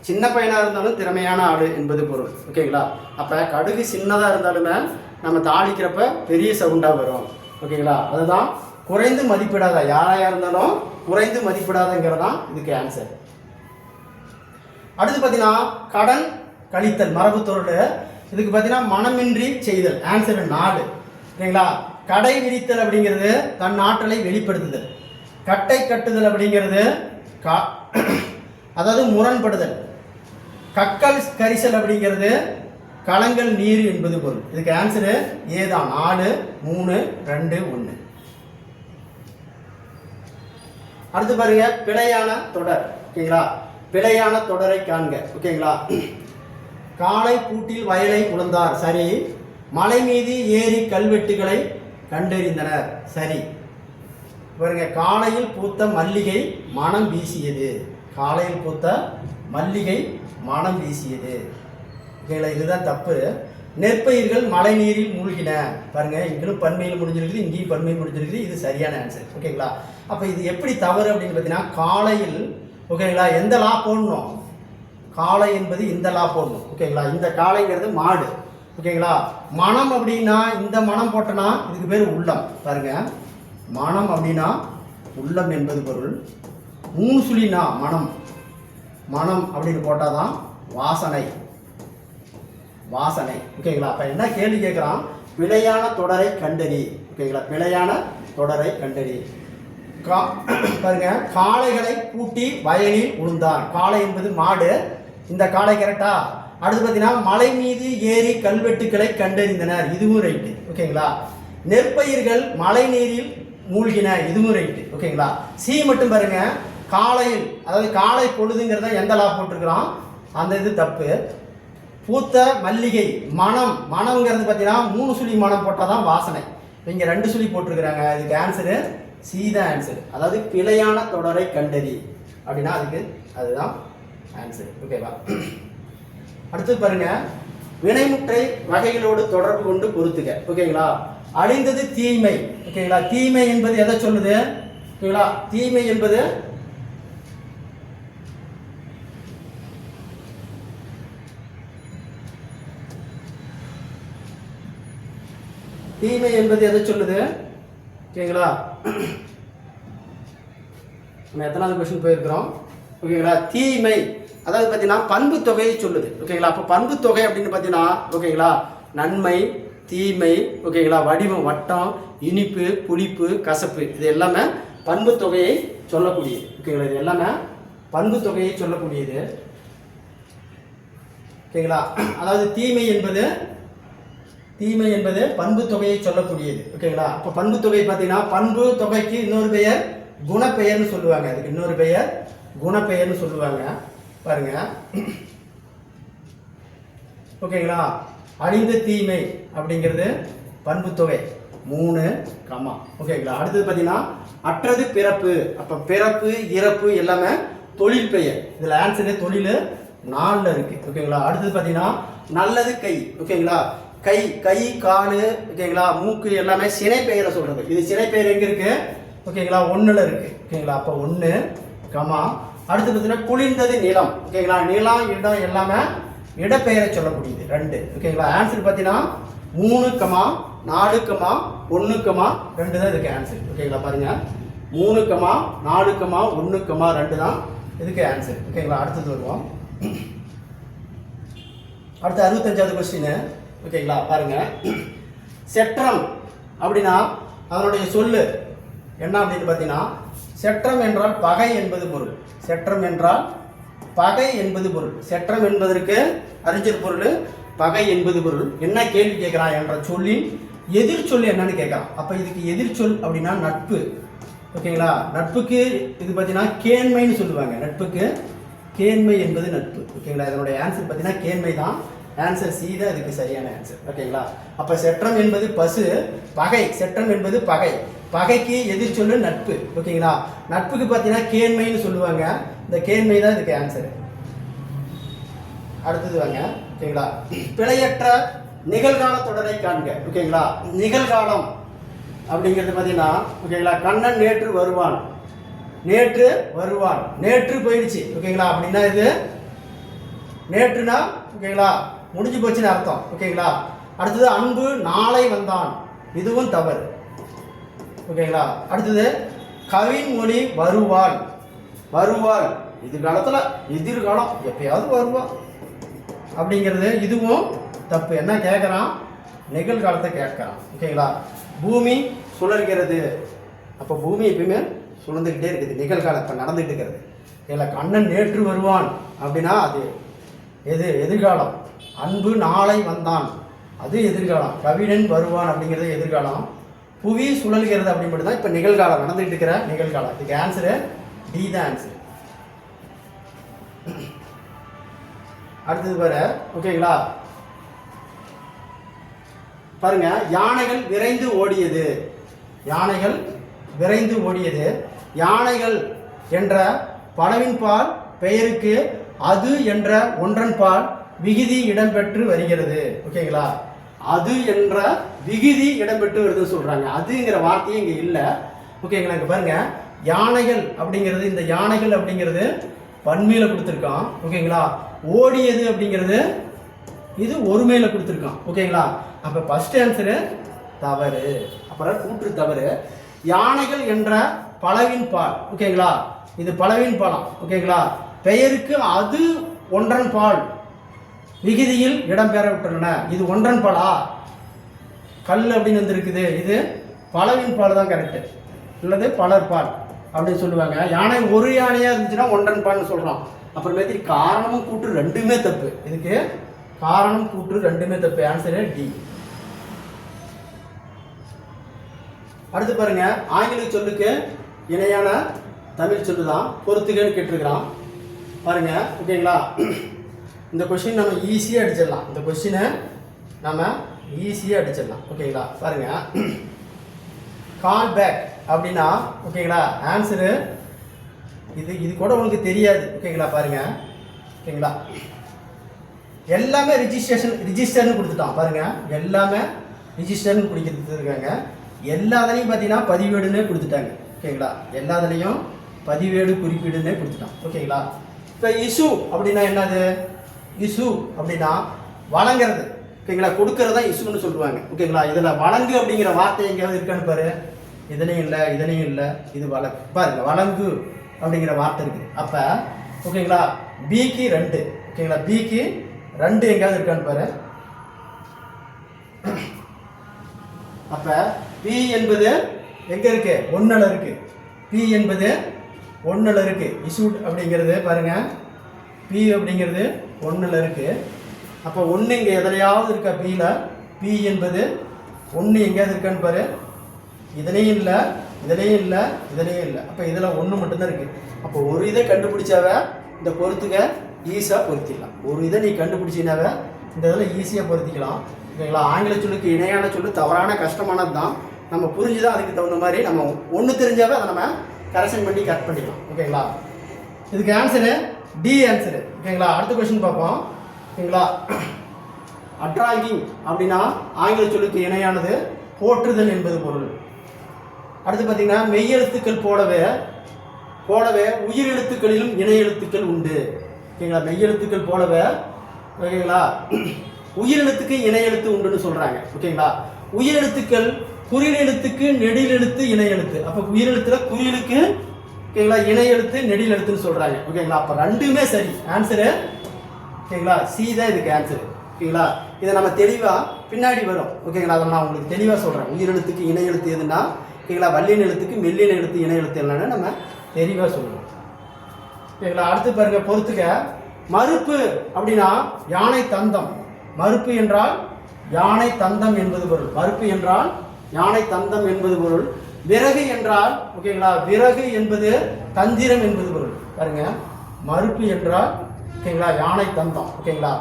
சின்ன பையனாக இருந்தாலும் திறமையான ஆடு என்பது பொருள். ஓகேங்களா? அப்போ கடுகு சின்னதாக இருந்தாலுமே நம்ம தாளிக்கிறப்ப பெரிய சவுண்டாக வரும். ஓகேங்களா? அதுதான் குறைந்து மதிப்பிடாத, யாராக இருந்தாலும் குறைந்து மதிப்பிடாதங்கிறதான் இதுக்கு ஆன்சர். அடுத்து பார்த்தீங்கன்னா கடன் கழித்தல் மரபுத்தொழில். இதுக்கு பார்த்தீங்கன்னா மனமின்றி செய்தல். ஆன்சர் 4. ஓகேங்களா? கடை விரித்தல் அப்படிங்கிறது தன் ஆற்றலை வெளிப்படுத்துதல். கட்டை கட்டுதல் அப்படிங்கிறது அதாவது முரண்படுதல். கக்கல் கரிசல் அப்படிங்கிறது களங்கள் நீர் என்பது பொருள். இதுக்கு ஆன்சரு ஏதான் 4, 3, 2, 1. அடுத்து பாருங்க பிழையான தொடர். ஓகேங்களா? பிழையான தொடரை காண்க. ஓகேங்களா? காலை பூட்டில் வயலை உழந்தார். சரி. மலை மீது ஏறி கல்வெட்டுகளை கண்டறிந்தனர். சரி. பாருங்க காலையில் பூத்த மல்லிகை மனம் வீசியது. காலையில் பூத்த மல்லிகை மனம் வீசியது. ஓகேங்களா? இதுதான் தப்பு. நெற்பயிர்கள் மழை நீரில் மூழ்கின. பாருங்க இங்கிலும் பன்மையில் முடிஞ்சிருக்குது, இங்கேயும் பன்மையில் முடிஞ்சிருக்குது. இது சரியான ஆன்சர். ஓகேங்களா? அப்போ இது எப்படி தவறு அப்படின்னு பார்த்தீங்கன்னா காலையில் ஓகேங்களா எந்த லா போடணும்? காளை என்பது இந்த லா போடணும். ஓகேங்களா? இந்த காளைங்கிறது மாடு. ஓகேங்களா? மனம் அப்படின்னா இந்த மனம் போட்டோன்னா இதுக்கு பேர் உள்ளம். பாருங்க மனம் அப்படின்னா உள்ளம் என்பது பொருள். 3 சுழினா மனம், மனம் அப்படின்னு போட்டால் தான் வாசனை, வாசனை. ஓகேங்களா? அப்போ என்ன கேள்வி கேட்குறான்? பிழையான தொடரை கண்டறி. ஓகேங்களா? பிழையான தொடரை கண்டறி. பாருங்க காளைகளை பூட்டி வயலில் உழுந்தார். காளை என்பது மாடு, இந்த காளை கரெக்டா? அடுத்து பார்த்தீங்கன்னா மலை மீது ஏறி கல்வெட்டுக்களை கண்டறிந்தனர். இதுவும் ரைட்டு. ஓகேங்களா? நெற்பயிர்கள் மழை நீரில் மூழ்கின. இதுவும் ரைட்டு. ஓகேங்களா? சி மட்டும் பாருங்க காலையில், அதாவது காலை பொழுதுங்கிறத எந்த லா போட்டிருக்கிறோம், அந்த இது தப்பு. பூத்த மல்லிகை மனம், மனம்ங்கிறது பார்த்தீங்கன்னா 3 சுழி மனம் போட்டால் தான் வாசனை. இங்கே 2 சுழி போட்டிருக்கிறாங்க. இதுக்கு ஆன்சரு சி தான் ஆன்சர். அதாவது பிழையான தொடரை கண்டறி அப்படின்னா அதுக்கு அதுதான் ஆன்சர். ஓகேவா? அடுத்து பாருங்க வினைமுற்றை வகைகளோடு தொடர்பு கொண்டு பொறுத்துக. ஓகேங்களா? அழிந்தது தீமை. ஓகேங்களா? தீமை என்பது எதை சொல்லுது? ஓகேங்களா? தீமை என்பது தீமை என்பது எதை சொல்லுது? ஓகேங்களா? நம்ம எத்தனாவது கொஸ்டின் போயிருக்கிறோம்? ஓகேங்களா? தீமை அதாவது பார்த்தீங்கன்னா பண்பு தொகையை சொல்லுது. ஓகேங்களா? அப்போ பண்பு தொகை அப்படின்னு பார்த்தீங்கன்னா ஓகேங்களா நன்மை தீமை, ஓகேங்களா, வடிவம் வட்டம், இனிப்பு புளிப்பு கசப்பு, இது எல்லாமே பண்பு தொகையை சொல்லக்கூடியது. ஓகேங்களா, இது எல்லாமே பண்பு தொகையை சொல்லக்கூடியது. ஓகேங்களா, அதாவது தீமை என்பது பண்பு தொகையை சொல்லக்கூடியது. ஓகேங்களா, அப்போ பண்பு தொகை பார்த்தீங்கன்னா பண்பு தொகைக்கு இன்னொரு பெயர் குணப்பெயர்னு சொல்லுவாங்க. அதுக்கு இன்னொரு பெயர் குணப்பெயர்னு சொல்லுவாங்க. பாருங்க. ஓகேங்களா, அழிந்த தீமை அப்படிங்கிறது பண்பு தொகை 3, ஓகேங்களா. அடுத்தது பார்த்தீங்கன்னா அற்றது பிறப்பு. அப்போ பிறப்பு இறப்பு எல்லாமே தொழில் பெயர். இதில் ஆன்சரு தொழில் 4ல் இருக்கு. ஓகேங்களா. அடுத்தது பார்த்தீங்கன்னா நல்லது கை. ஓகேங்களா, கை கை காலு ஓகேங்களா மூக்கு எல்லாமே சினை பெயரை சொல்றது. இது சினை பெயர் எங்க இருக்கு? ஓகேங்களா 1ல் இருக்கு. ஓகேங்களா, அப்போ 1, அடுத்து பார்த்தீங்கன்னா குளிர்ந்தது நிலம். ஓகேங்களா, நிலம் இடம் எல்லாமே இடப்பெயரை சொல்லக்கூடியது 2. ஓகேங்களா, ஆன்சர் பார்த்தீங்கன்னா 3, 4, 1, 2 தான் இதுக்கு ஆன்சர். ஓகேங்களா, பாருங்க 3, 4, 1, 2 தான் இதுக்கு ஆன்சர். ஓகேங்களா, அடுத்தது வருவோம். அடுத்து 65வது கொஸ்டின். ஓகேங்களா, பாருங்க. செற்றம் அப்படின்னா அதனுடைய சொல்லு என்ன அப்படின்னு பார்த்தீங்கன்னா செற்றம் என்றால் பகை என்பது பொருள். செற்றம் என்றால் பகை என்பது பொருள். செற்றம் என்பதற்கு அறிஞர் பொருள், பகை என்பது பொருள். என்ன கேள்வி கேட்கிறான் என்ற சொல்லின் எதிர்ச்சொல் என்னன்னு கேட்கறான். அப்ப இதுக்கு எதிர்ச்சொல் அப்படின்னா நட்பு. ஓகேங்களா, நட்புக்கு இது பார்த்தீங்கன்னா கேண்மைன்னு சொல்லுவாங்க. நட்புக்கு கேண்மை என்பது நட்பு. ஓகேங்களா, இதனுடைய ஆன்சர் பார்த்தீங்கன்னா கேண்மை தான். ஆன்சர் சி தான் இதுக்கு சரியான ஆன்சர். ஓகேங்களா, அப்ப செற்றம் என்பது பசு, பகை. செற்றம் என்பது பகை, பகைக்கு எதிர்ச்சொல்லு நட்பு. ஓகேங்களா, நட்புக்கு பார்த்தீங்கன்னா கேண்மைன்னு சொல்லுவாங்க. இந்த கேண்மை தான் இதுக்கு ஆன்சர். அடுத்தது வாங்க. ஓகேங்களா, பிழையற்ற நிகழ்கால தொடரை காண்க. ஓகேங்களா, நிகழ்காலம் அப்படிங்கிறது பார்த்தீங்கன்னா ஓகேங்களா கண்ணன் நேற்று வருவான், நேற்று வருவான், நேற்று போயிடுச்சு. ஓகேங்களா, அப்படின்னா இது நேற்றுனா ஓகேங்களா முடிஞ்சு போச்சுன்னு அர்த்தம். ஓகேங்களா, அடுத்தது அன்பு நாளை வந்தான், இதுவும் தவறு. ஓகேங்களா, அடுத்தது கவின்மொழி வருவாள், வருவாள் எதிர்காலத்தில், எதிர்காலம் எப்பயாவது வருவா அப்படிங்கிறது இதுவும் தப்பு. என்ன கேட்குறான்? நிகழ்காலத்தை கேட்குறான். ஓகேங்களா, பூமி சுழல்கிறது. அப்போ பூமி எப்பயுமே சுழந்துக்கிட்டே இருக்குது, நிகழ்காலம் இப்போ நடந்துகிட்டு இருக்கிறது. இல்லை கண்ணன் நேற்று வருவான் அப்படின்னா அது எதிர்காலம். அன்பு நாளை வந்தான் அது எதிர்காலம். கவிஞன் வருவான் அப்படிங்கிறது எதிர்காலம். புவி சுழல்கிறது அப்படின்னு தான் இப்போ நிகழ்காலம் நடந்துகிட்டு இருக்கிற நிகழ்காலம். இதுக்கு ஆன்சரு டி தான் ஆன்சர். அடுத்தது பாரு. ஓகேங்களா, பாருங்க. யானைகள் விரைந்து ஓடியது, யானைகள் விரைந்து ஓடியது. யானைகள் என்ற பலவின்பால் பெயருக்கு அது என்ற ஒன்றன் பால் விகுதி இடம்பெற்று வருகிறது. ஓகேங்களா, அது என்ற விகுதி இடம்பெற்று வருதுன்னு சொல்றாங்க. அதுங்கிற வார்த்தையே இங்க இல்ல. ஓகேங்களா, இங்க பாருங்க. யானைகள் அப்படிங்கிறது, இந்த யானைகள் அப்படிங்கிறது பன்மையில கொடுத்துருக்கான். ஓகேங்களா, ஓடியது அப்படிங்கிறது இது ஒருமையில கொடுத்துருக்கான். ஓகேங்களா, அப்ப ஃபர்ஸ்ட் ஆன்சரு தவறு. அப்புறம் கூற்று தவறு. யானைகள் என்ற பலவின் பால். ஓகேங்களா, இது பலவின் பாலம். ஓகேங்களா, பெயருக்கு அது ஒன்றன் பால் விகுதியில் இடம்பெற விட்டுள்ளன. இது ஒன்றன் பாலா? கல் அப்படின்னு வந்துருக்குது. இது பலவின் பால் தான் கரெக்டு, இல்லது பலர் பால் அப்படின்னு சொல்லுவாங்க. யானை ஒரு யானையா இருந்துச்சுன்னா ஒன்றன் பால்னு சொல்றோம். அப்புறமேத்தி காரணமும் கூற்று ரெண்டுமே தப்பு. இதுக்கு காரணம் கூற்று ரெண்டுமே தப்பு. Answer D. அடுத்து பாருங்க. ஆங்கில சொல்லுக்கு இணையான தமிழ் சொல்லு தான் பொறுத்துக்கன்னு கேட்டிருக்கிறான். பாருங்க. ஓகேங்களா, இந்த கொஸ்டின் நம்ம ஈஸியாக அடிச்சிடலாம். இந்த கொஸ்டினை நம்ம ஈஸியாக அடிச்சிடலாம். ஓகேங்களா, பாருங்க. கால் பேக் அப்படின்னா ஓகேங்களா ஆன்சரு இது கூட உங்களுக்கு தெரியாது. ஓகேங்களா, பாருங்க. ஓகேங்களா, எல்லாமே ரிஜிஸ்டர்னு கொடுத்துட்டான். பாருங்க, எல்லாமே ரிஜிஸ்டர்னு கொடுத்துருக்காங்க. எல்லாத்துலேயும் பார்த்தீங்கன்னா பதிவேடுன்னே கொடுத்துட்டாங்க. ஓகேங்களா, எல்லாத்துலேயும் பதிவேடு குறிப்பீடுன்னே கொடுத்துட்டான். ஓகேங்களா, இப்போ இஷ்யூ அப்படின்னா என்னது? இஷ்யூ அப்படின்னா வழங்குறது. ஓகேங்களா, கொடுக்கறது தான் இஷ்யூன்னு சொல்லுவாங்க. ஓகேங்களா, இதில் வழங்கு அப்படிங்கிற வார்த்தை எங்கேயாவது இருக்கான்னு பாரு. இதனையும் இல்லை, இதனையும் இல்லை. இது வழங்கு. பாருங்க, வழங்கு அப்படிங்கிற வார்த்தை இருக்குது. அப்போ ஓகேங்களா பிக்கு 2. ஓகேங்களா, பிக்கு 2 எங்கேயாவது இருக்கான்னு பாரு. அப்போ பி என்பது எங்கே இருக்கு? 1ல் இருக்கு. பி என்பது 1ல் இருக்குது. இஷ்யூட் அப்படிங்கிறது பாருங்கள், பி அப்படிங்கிறது 1ல் இருக்குது. அப்போ 1 இங்கே எதுலையாவது இருக்கா? பியில் பி என்பது 1 எங்கேயாவது இருக்கான்னு பாரு. இதுலேயும் இல்லை, இதுலேயும் இல்லை, இதுலேயும் இல்லை. அப்போ இதில் 1 மட்டும்தான் இருக்குது. அப்போ ஒரு இதை கண்டுபிடிச்சாவ இந்த பொறுத்துக்க ஈஸியாக பொருத்திக்கலாம். ஒரு இதை நீ கண்டுபிடிச்சினாவே இந்த இதில் ஈஸியாக பொருத்திக்கலாம். ஓகேங்களா? ஆங்கில சொல்லுக்கு இணையான சொல்லு தவறான கஷ்டமானது தான். நம்ம புரிஞ்சுதான் அதுக்கு தகுந்த மாதிரி நம்ம ஒன்று தெரிஞ்சாவே அதை நம்ம கரெக்ஷன் பண்ணி கட் பண்ணிக்கலாம். ஓகேங்களா? இதுக்கு ஆன்சரு டி ஆன்சரு. ஓகேங்களா? அடுத்த கொஸ்டின் பார்ப்போம். ஓகேங்களா? அட்ராங்கிங் அப்படின்னா ஆங்கில சொல்லுக்கு இணையானது போற்றுதல் என்பது பொருள். அடுத்து பார்த்தீங்கன்னா மெய்யெழுத்துக்கள் போலவே உயிர் எழுத்துக்களிலும் இணை எழுத்துக்கள் உண்டு. ஓகேங்களா? மெய்யெழுத்துக்கள் போலவே, ஓகேங்களா, உயிரெழுத்துக்கு இணை எழுத்து உண்டுன்னு சொல்கிறாங்க. ஓகேங்களா? உயிரெழுத்துக்கள் குறில் எழுத்துக்கு நெடில் எழுத்து இணை எழுத்து. அப்போ உயிரெழுத்துல குறிலுக்கு, ஓகேங்களா, இணை எழுத்து நெடில் எழுத்துன்னு சொல்கிறாங்க. ஓகேங்களா? அப்போ ரெண்டுமே சரி. ஆன்சரு, ஓகேங்களா, சி தான் இதுக்கு ஆன்சரு. ஓகேங்களா? இதை நம்ம தெளிவாக பின்னாடி வரும். ஓகேங்களா? அதை நான் உங்களுக்கு தெளிவாக சொல்கிறேன். உயிரெழுத்துக்கு இணை எழுத்து எதுன்னா, ஓகேங்களா, வல்லின எழுத்துக்கு மெல்லின எழுத்து இணை எழுத்து என்னன்னு நம்ம தெளிவாக சொல்லுவோம். ஓகேங்களா? அடுத்து பாருங்க, பொறுத்துக்க. மறுப்பு அப்படின்னா யானை தந்தம். மறுப்பு என்றால் யானை தந்தம் என்பது பொருள். மறுப்பு என்றால் யானை தந்தம் என்பது பொருள். விறகு என்றால், ஓகேங்களா, விறகு என்பது தந்திரம் என்பது பொருள். பாருங்க, மறுப்பு என்றால், ஓகேங்களா, யானை தந்தம். ஓகேங்களா?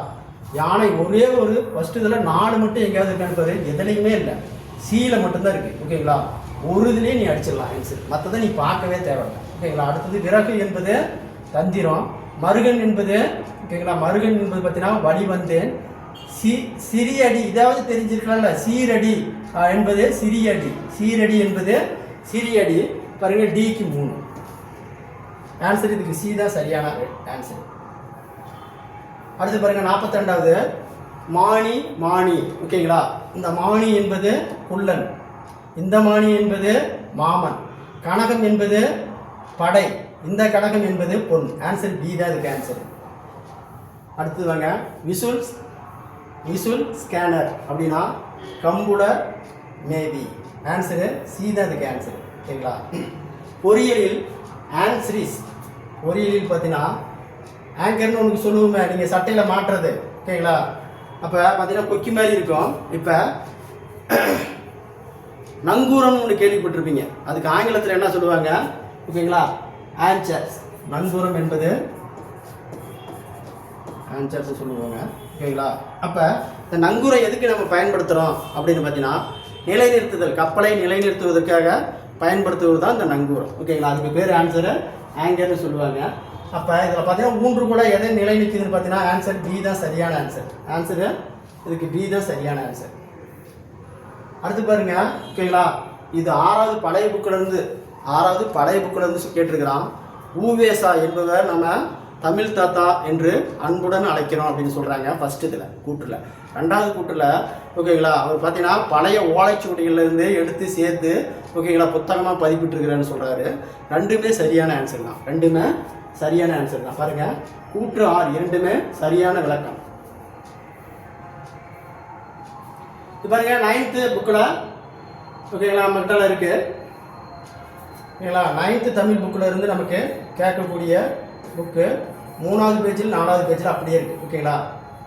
யானை ஒரே ஒரு ஃபர்ஸ்ட் இதில் 4 மட்டும் எங்கேயாவது இருக்கான்னு பாரு. எதுலையுமே இல்லை, சீல மட்டும்தான் இருக்குது. ஓகேங்களா? ஒரு இதுலேயே நீ அடிச்சிடலாம் ஆன்சர், மற்றதை நீ பார்க்கவே தேவையில்லை. ஓகேங்களா? அடுத்தது விறகு என்பது தந்திரம். மருகன் என்பது, ஓகேங்களா, மருகன் என்பது பார்த்தீங்கன்னா வழி வந்தேன். சிறியடி, இதாவது தெரிஞ்சிருக்கலாம்ல, சீரடி என்பது சிறியடி. சீரடி என்பது சிறியடி. பாருங்க, டிக்கு 3 ஆன்சர். இதுக்கு சி தான் சரியான ஆன்சர். அடுத்து பாருங்க, 42வது மாணி. மாணி, ஓகேங்களா, இந்த மாணி என்பது குள்ளன், இந்த மாணி என்பது மாமன், கனகம் என்பது படை, இந்த கனகம் என்பது பொன். ஆன்சர் பி தான் இதுக்கு ஆன்சர். அடுத்து வாங்க, விசுவல் ஸ்கேனர் அப்படின்னா கம்ப்யூட்டர் மேபி. ஆன்சரு சி தான் இதுக்கு ஆன்சர். ஓகேங்களா? பொறியியலில் ஆன்சரிஸ். பொறியியலில் பார்த்தீங்கன்னா ஆங்கர்னு உனக்கு சொல்லுவோமே, நீங்கள் சட்டையில் மாட்டுறது. ஓகேங்களா? அப்போ பார்த்தீங்கன்னா கொக்கி மாதிரி இருக்கும். இப்போ நங்கூரம்னு ஒன்று கேள்விப்பட்டிருப்பீங்க. அதுக்கு ஆங்கிலத்தில் என்ன சொல்லுவாங்க? ஓகேங்களா? ஆன்சர்ஸ். நங்கூரம் என்பது ஆன்சர்ஸ் சொல்லுவாங்க. ஓகேங்களா? அப்போ இந்த நங்கூரம் எதுக்கு நம்ம பயன்படுத்துகிறோம் அப்படின்னு பார்த்தீங்கன்னா, நிலைநிறுத்துதல், கப்பலை நிலைநிறுத்துவதற்காக பயன்படுத்துவது தான் இந்த நங்கூரம். ஓகேங்களா? அதுக்கு பேர் ஆன்சரு ஆங்கர்னு சொல்லுவாங்க. அப்போ இதில் பார்த்தீங்கன்னா 3 கூட எதை நிலைநிறுத்துதுன்னு பார்த்தீங்கன்னா ஆன்சர் பி தான் சரியான ஆன்சர். ஆன்சரு இதுக்கு பி தான் சரியான ஆன்சர். அடுத்து பாருங்க, ஓகேங்களா, இது 6வது பழைய புக்கிலேருந்து கேட்டிருக்கிறான். ஊவேசா என்பவர் நம்ம தமிழ் தாத்தா என்று அன்புடன் அழைக்கிறோம் அப்படின்னு சொல்கிறாங்க ஃபர்ஸ்ட் இதில் கூற்றில். 2வது கூற்றில், ஓகேங்களா, அவர் பார்த்தீங்கன்னா பழைய ஓலைச்சுவடிகளிலேருந்து எடுத்து சேர்த்து, ஓகேங்களா, புத்தகமாக பதிப்பிட்டுருக்கிறேன்னு சொல்கிறாரு. ரெண்டுமே சரியான ஆன்சர் தான். ரெண்டுமே சரியான ஆன்சர் தான். பாருங்கள், கூற்று 6 இரண்டுமே சரியான விளக்கம். இது பாருங்க, 9th புக்கில், ஓகேங்களா, நம்மகிட்ட இருக்குது. ஓகேங்களா? 9th தமிழ் புக்கில் இருந்து நமக்கு கேட்கக்கூடிய புக்கு 3வது பேஜில் 4வது பேஜில் அப்படியே இருக்குது. ஓகேங்களா?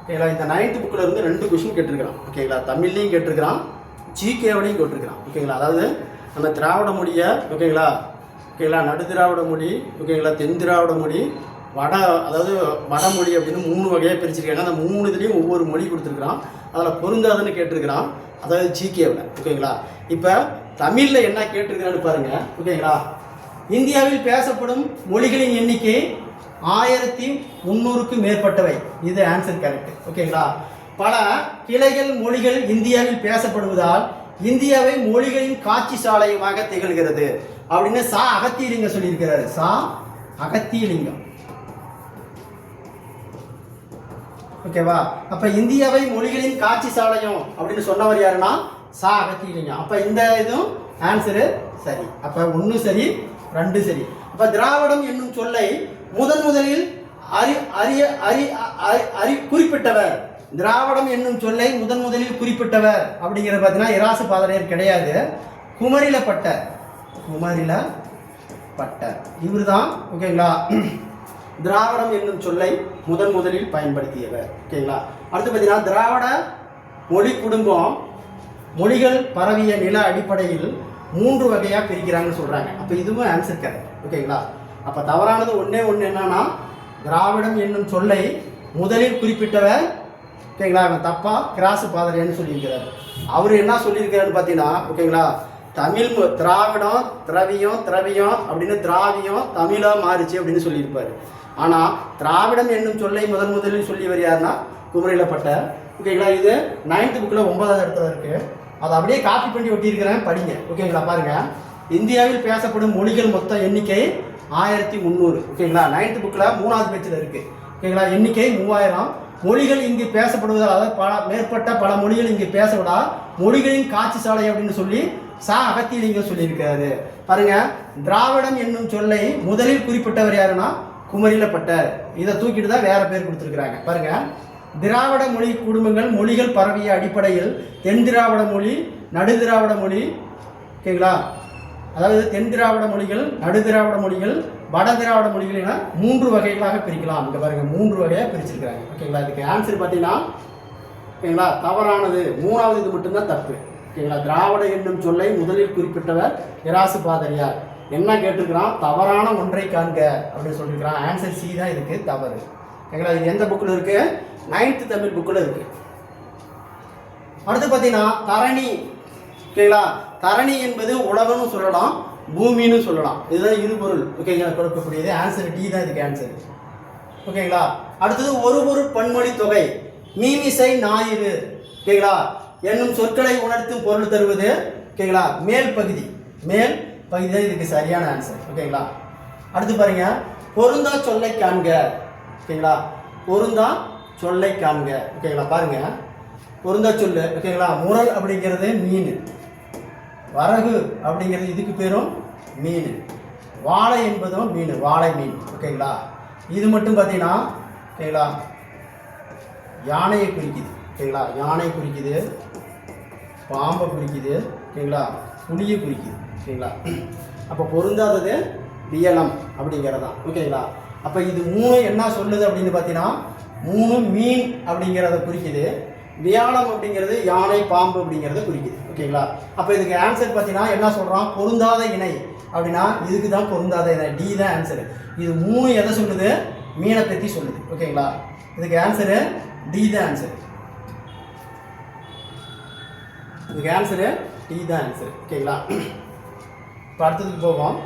ஓகேங்களா? இந்த 9th புக்கில் இருந்து 2 கொஸ்டின் கேட்டிருக்கிறான். ஓகேங்களா? தமிழ்லையும் கேட்டிருக்கிறான், ஜிகேவிலையும் கேட்டிருக்கிறான். ஓகேங்களா? அதாவது நம்ம திராவிட மொழியை, ஓகேங்களா, ஓகேங்களா, நடு திராவிட மொழி, ஓகேங்களா, தென் திராவிட மொழி, அதாவது வடமொழி அப்படின்னு 3 வகையாக பிரிச்சிருக்காங்க. அந்த 3 இதுலேயும் ஒவ்வொரு மொழி கொடுத்துருக்குறான். அதில் பொருந்தாதுன்னு கேட்டிருக்கிறான், அதாவது ஜிகேவில். ஓகேங்களா? இப்போ தமிழில் என்ன கேட்டிருக்கிறான்னு பாருங்கள். ஓகேங்களா? இந்தியாவில் பேசப்படும் மொழிகளின் எண்ணிக்கை 1300க்கு மேற்பட்டவை. இது ஆன்சர் கரெக்ட். ஓகேங்களா? பல கிளைகள் மொழிகள் இந்தியாவில் பேசப்படுவதால் இந்தியாவை மொழிகளின் காட்சி சாலையமாக திகழ்கிறது அப்படின்னு சா அகத்தியலிங்கம் சொல்லியிருக்கிறாரு. சா அகத்தியலிங்கம். ஓகேவா? அப்ப இந்தியாவை மொழிகளின் காட்சி சாலையம் அப்படின்னு சொன்னவர் யாருன்னா சா அகத்தியலிங்கம். அப்ப இந்த இதுவும் ஆன்சரு சரி. அப்ப 1 சரி, 2 சரி. அப்ப திராவிடம் என்னும் சொல்லை முதலில் குறிப்பிட்டவர், திராவிடம் என்னும் சொல்லை முதலில் குறிப்பிட்டவர் அப்படிங்கிற பார்த்தீங்கன்னா இராச பாதிரியார் கிடையாது, குமரிலப்பட்டர். பட்டர். இவர் தான் ஓகேங்களா திராவிடம் என்னும் சொல்லை முதலில் பயன்படுத்தியவர். ஓகேங்களா. அடுத்து பார்த்தீங்கன்னா திராவிட மொழி குடும்பம் மொழிகள் பரவிய நில அடிப்படையில் 3 வகையாக பிரிக்கிறாங்கன்னு சொல்கிறாங்க. அப்போ இதுவும் ஆன்சர் கரெக்ட். ஓகேங்களா. அப்போ தவறானது ஒன்று என்னன்னா திராவிடம் என்னும் சொல்லை முதலில் குறிப்பிட்டவர் ஓகேங்களா தப்பாக கிராசு பாதிரியார்னு சொல்லியிருக்கிறார். அவர் என்ன சொல்லியிருக்கிறாருன்னு பார்த்தீங்கன்னா ஓகேங்களா தமிழ் திராவிடம் திரவியம் அப்படின்னு திராவியம் தமிழாக மாறிச்சு அப்படின்னு சொல்லியிருப்பார். ஆனால் திராவிடம் என்னும் சொல்லை முதலில் சொல்லியவர் யாருன்னா குமரிலப்பட்டர். ஓகேங்களா. இது 9th புக்கில் 9வது இடத்துல இருக்குது. அதை அப்படியே காப்பி பண்ணி ஒட்டியிருக்கிறேன், படிங்க. ஓகேங்களா. பாருங்கள், இந்தியாவில் பேசப்படும் மொழிகள் மொத்த எண்ணிக்கை 1300. ஓகேங்களா. 9th புக்கில் 3வது பேஜில் இருக்குது. ஓகேங்களா. எண்ணிக்கை 3000. மொழிகள் இங்கு பேசப்படுவதால் அதாவது மேற்பட்ட பல மொழிகள் இங்கு பேசப்படா மொழிகளின் காட்சி சாலை அப்படின்னு சொல்லி அகத்தியலிங்கம் சொல்லியிருக்காரு. பாருங்க, திராவிடம் என்னும் சொல்லை முதலில் குறிப்பிட்டவர் யாருன்னா குமரிலப்பட்டர். இதை தூக்கிட்டு தான் வேற பேர் கொடுத்துருக்குறாங்க. பாருங்க, திராவிட மொழி குடும்பங்கள் மொழிகள் பரவிய அடிப்படையில் தென் திராவிட மொழி, நடு திராவிட மொழி, ஓகேங்களா, அதாவது தென் திராவிட மொழிகள், நடு திராவிட மொழிகள், வட திராவிட மொழிகள் என 3 வகைகளாக பிரிக்கலாம். இங்கே பாருங்க 3 வகையாக பிரிச்சிருக்கிறாங்க. ஓகேங்களா. இதுக்கு ஆன்சர் பார்த்தீங்கன்னா ஓகேங்களா தவறானது 3வது இது மட்டும்தான் தப்பு. ஓகேங்களா. திராவிட என்னும் சொல்லை முதலில் குறிப்பிட்டவர் கிராசு பாதிரியார். என்ன கேட்டிருக்கிறான், தவறான ஒன்றை காண்க அப்படின்னு சொல்லியிருக்கிறான். ஆன்சர் சி தான் இதுக்கு தவறு. ஓகேங்களா. இது எந்த புக்கில் இருக்கு? 9th தமிழ் புக்கில் இருக்கு. அடுத்து பார்த்தீங்கன்னா தரணி. ஓகேங்களா. தரணி என்பது உலகம்னு சொல்லலாம், பூமின்னு சொல்லலாம். இதுதான் இருபொருள். ஓகேங்களா கொடுக்கக்கூடியது. ஆன்சர் டி தான் இதுக்கு ஆன்சர். ஓகேங்களா. அடுத்தது ஒரு பொருள் பன்மொழி தொகை மீமிசை ஞாயிறு ஓகேங்களா என்னும் சொற்களை உணர்த்தும் பொருள் தருவது ஓகேங்களா மேல் பகுதி தான் இதுக்கு சரியான ஆன்சர். ஓகேங்களா. அடுத்து பாருங்க, பொருந்தா சொல்லை காண்க. ஓகேங்களா. பொருந்தா சொல்லை காண்க. ஓகேங்களா. பாருங்க, பொருந்தா சொல்லு. ஓகேங்களா. முரல் அப்படிங்கிறது மீன், வரகு அப்படிங்கிறது இதுக்கு பேரும் மீன், வாழை என்பதும் மீன், வாழை மீன். ஓகேங்களா. இது மட்டும் பார்த்தீங்கன்னா ஓகேங்களா யானையை குறிக்குது. ஓகேங்களா. யானை குறிக்குது, பாம்பை குறிக்குது, ஓகேங்களா, புலியை குறிக்குது. ஓகேங்களா. அப்போ பொருந்தாதது வியலம் அப்படிங்கிறதான். ஓகேங்களா. அப்போ இது 3 என்ன சொல்லுது அப்படின்னு பார்த்தீங்கன்னா 3 மீன் அப்படிங்கிறத குறிக்குது, வியாழம் அப்படிங்கிறது யானை பாம்பு அப்படிங்கிறத குறிக்குது. ஓகேங்களா. அப்போ இதுக்கு ஆன்சர் பார்த்தீங்கன்னா என்ன சொல்கிறான், பொருந்தாத இணை அப்படின்னா இதுக்கு தான் பொருந்தாத இணை, டி தான் ஆன்சரு. இது 3 எதை சொல்லுது, மீனை பற்றி சொல்லுது. ஓகேங்களா. இதுக்கு ஆன்சரு டி தான் ஆன்சர். இதுக்கு ஆன்சரு டி தான் ஆன்சர். ஓகேங்களா. இப்போ அடுத்ததுக்கு போவோம்.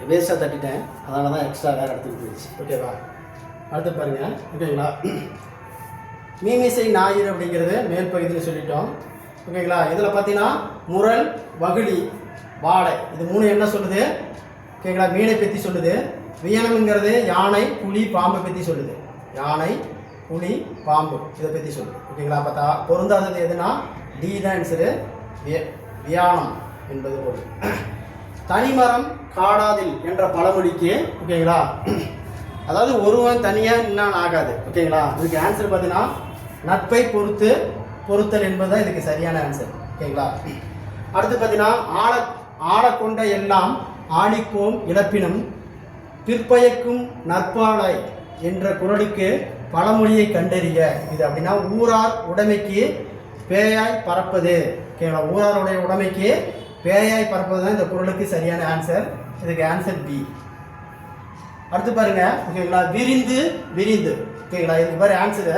வேஸ்ட்டாக தட்டிட்டேன், அதனால தான் எக்ஸ்ட்ரா வேறு இடத்துக்கு போயிடுச்சு. ஓகேவா. அடுத்து பாருங்கள். ஓகேங்களா. மீமிசை ஞாயிறு அப்படிங்கிறது மேல் பகுதியில் சொல்லிட்டோம். ஓகேங்களா. இதில் பார்த்தீங்கன்னா முரல், வகுளி, வாழை இது 3 என்ன சொல்லுது, ஓகேங்களா, மீனை பற்றி சொல்லுது. வியனம்ங்கிறது யானை, புலி, பாம்பை பற்றி சொல்லுது. யானை, புலி, பாம்பு இதை பற்றி சொல்லுது. ஓகேங்களா. பார்த்தா பொருந்தாதது எதுனா டி தான் ஆன்சரு, வியானம் என்பது பொருள். தனிமரம் காடாதில் என்ற பழமொழிக்கு ஓகேங்களா அதாவது ஒருவன் தனியாக இன்னும் ஆகாது. ஓகேங்களா. இதுக்கு ஆன்சர் பார்த்தீங்கன்னா நட்பை பொறுத்தல் என்பதுதான் இதுக்கு சரியான ஆன்சர். ஓகேங்களா. அடுத்து பார்த்தீங்கன்னா ஆளக்கொண்ட எல்லாம் ஆணிப்போம் இழப்பினும் பிற்பயக்கும் நற்பாலை என்ற குறளுக்கு பழமொழியை கண்டறிய. இது அப்படின்னா ஊரார் உடைமைக்கு பேயாய் பறப்பது. ஓகேங்களா. ஊராருடைய உடைமைக்கு பேயாய் பறப்பது தான் இந்த குறளுக்கு சரியான ஆன்சர். இதுக்கு ஆன்சர் பி. அடுத்து பாருங்க. ஓகேங்களா. விரிந்து. ஓகேங்களா. இதுக்கு பாரு ஆன்சரு.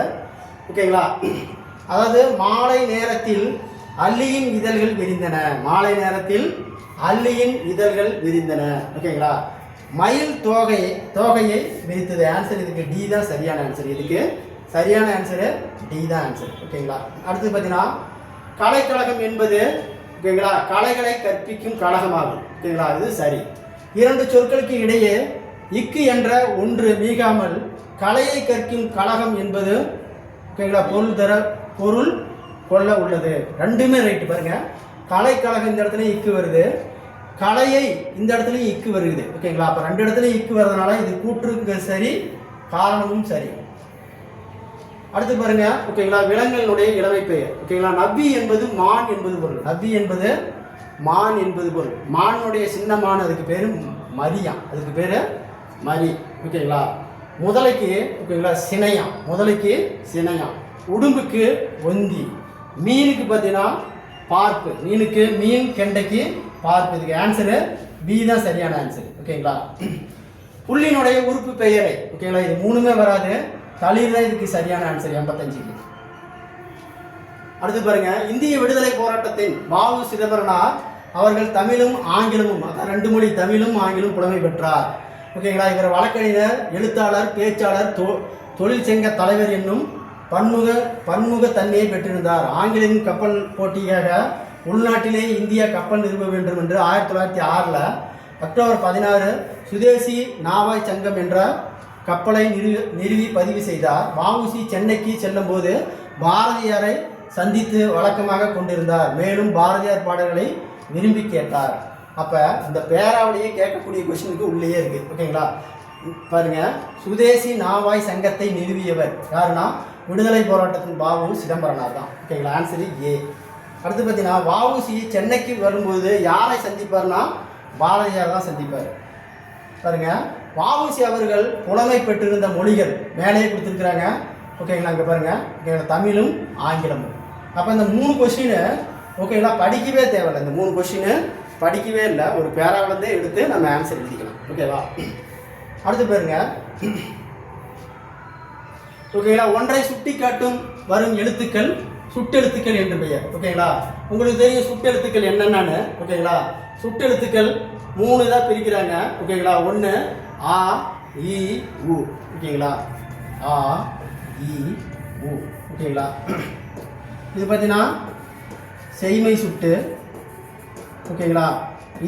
ஓகேங்களா. அதாவது மாலை நேரத்தில் அல்லியின் இதழ்கள் விரிந்தன. மாலை நேரத்தில் அல்லியின் இதழ்கள் விரிந்தன. ஓகேங்களா. மயில் தோகையை விரித்தது. ஆன்சர் இதுக்கு டி தான் சரியான ஆன்சர். இதுக்கு சரியான ஆன்சரு டி தான் ஆன்சர். ஓகேங்களா. அடுத்து பார்த்தீங்கன்னா கலைக்கழகம் என்பது ஓகேங்களா கலைகளை கற்பிக்கும் கழகமாகும். ஓகேங்களா. இது சரி. 2 சொற்களுக்கு இடையே இக்கு என்ற ஒன்று நீங்காமல் கலையை கற்கும் கழகம் என்பது ஓகேங்களா பொருள் கொள்ள உள்ளது. ரெண்டுமே ரைட்டு. பாருங்க, கலைக்கழகம் இந்த இடத்துல இக்கு வருது, கலையை இந்த இடத்துலையும் இக்கு வருது. ஓகேங்களா. அப்போ 2 இடத்துலையும் இக்கு வர்றதுனால இது கூற்றுக்கு சரி, காரணமும் சரி. அடுத்து பாருங்க, ஓகேங்களா, விலங்குகளுடைய இளமை பெயர். ஓகேங்களா, நபி என்பது மான் என்பது பொருள். நபி என்பது மான் என்பது பொருள். மானுடைய சின்னமான அதுக்கு பேரு மரியாம், அதுக்கு பேரு மரி. ஓகேங்களா, முதலைக்கு ஓகேங்களா சினையாம், முதலைக்கு சினையாம். உடும்புக்கு ஒந்தி. மீனுக்கு பார்த்தீங்கன்னா பார்ப்பு. மீனுக்கு மீன், கெண்டைக்கு பார்ப்பு. இதுக்கு ஆன்சரு பி தான் சரியான ஆன்சர். ஓகேங்களா, புள்ளினுடைய உறுப்பு பெயரை. ஓகேங்களா, இது மூணுமே வராது. தளிர் தான் இதுக்கு சரியான ஆன்சர் 85க்கு. அடுத்து பாருங்க, இந்திய விடுதலை போராட்டத்தின் வாவு சிதம்பரனார் அவர்கள் தமிழும் ஆங்கிலமும், அதான் 2 மொழி தமிழும் ஆங்கிலம் புலமை பெற்றார். ஓகேங்களா, இவர் வழக்கறிஞர், எழுத்தாளர், பேச்சாளர், தொழிற்சங்க தலைவர் என்னும் பன்முக தன்மையை பெற்றிருந்தார். ஆங்கிலேயின் கப்பல் போட்டியாக உள்நாட்டிலே இந்தியா கப்பல் நிறுவ வேண்டும் என்று 1906 அக்டோபர் 16 சுதேசி நாவாய் சங்கம் என்ற கப்பலை நிறுவி பதிவு செய்தார். வ.உ.சி. சென்னைக்கு செல்லும் போது பாரதியாரை சந்தித்து வழக்கமாக கொண்டிருந்தார். மேலும் பாரதியார் பாடல்களை விரும்பி கேட்டார். அப்போ இந்த பேராவளியை கேட்கக்கூடிய கொஸ்டினுக்கு உள்ளேயே இருக்கு. ஓகேங்களா, பாருங்க, சுதேசி நாவாய் சங்கத்தை நிறுவியவர் யாருன்னா விடுதலை போராட்டத்தின் வ.உ. சிதம்பரனார் தான். ஓகேங்களா, ஆன்சர் ஏ. அடுத்து பார்த்தீங்கன்னா, வ.உ.சி. சென்னைக்கு வரும்போது யாரை சந்திப்பார்னா பாரதியார் தான் சந்திப்பார். பாருங்க, வ.உ.சி. அவர்கள் புலமை பெற்றிருந்த மொழிகள் மேலேயே கொடுத்துருக்குறாங்க. ஓகேங்களா, இங்கே பாருங்க, ஓகேங்களா, தமிழும் ஆங்கிலமும். அப்போ இந்த 3 கொஸ்டின் ஓகேங்களா படிக்கவே தேவையில்லை. இந்த 3 கொஸ்டின் படிக்கவே இல்லை, ஒரு பேராவிலேருந்தே எடுத்து நம்ம ஆன்சர் எழுதிக்கலாம். ஓகேவா, அடுத்து பாருங்க, ஓகேங்களா, ஒன்றை சுட்டி காட்டும் வரும் எழுத்துக்கள் சுட்டெழுத்துக்கள் என்று பெயர். ஓகேங்களா, உங்களுக்கு தெரியும் சுட்டெழுத்துக்கள் என்னென்னு. ஓகேங்களா, சுட்டெழுத்துக்கள் 3 தான் பிரிக்கிறாங்க. ஓகேங்களா, 1 ஆ இ உ. ஓகேங்களா, ஆ இ உ. ஓகேங்களா, இது பார்த்தீங்கன்னா செய்மை சுட்டு. ஓகேங்களா,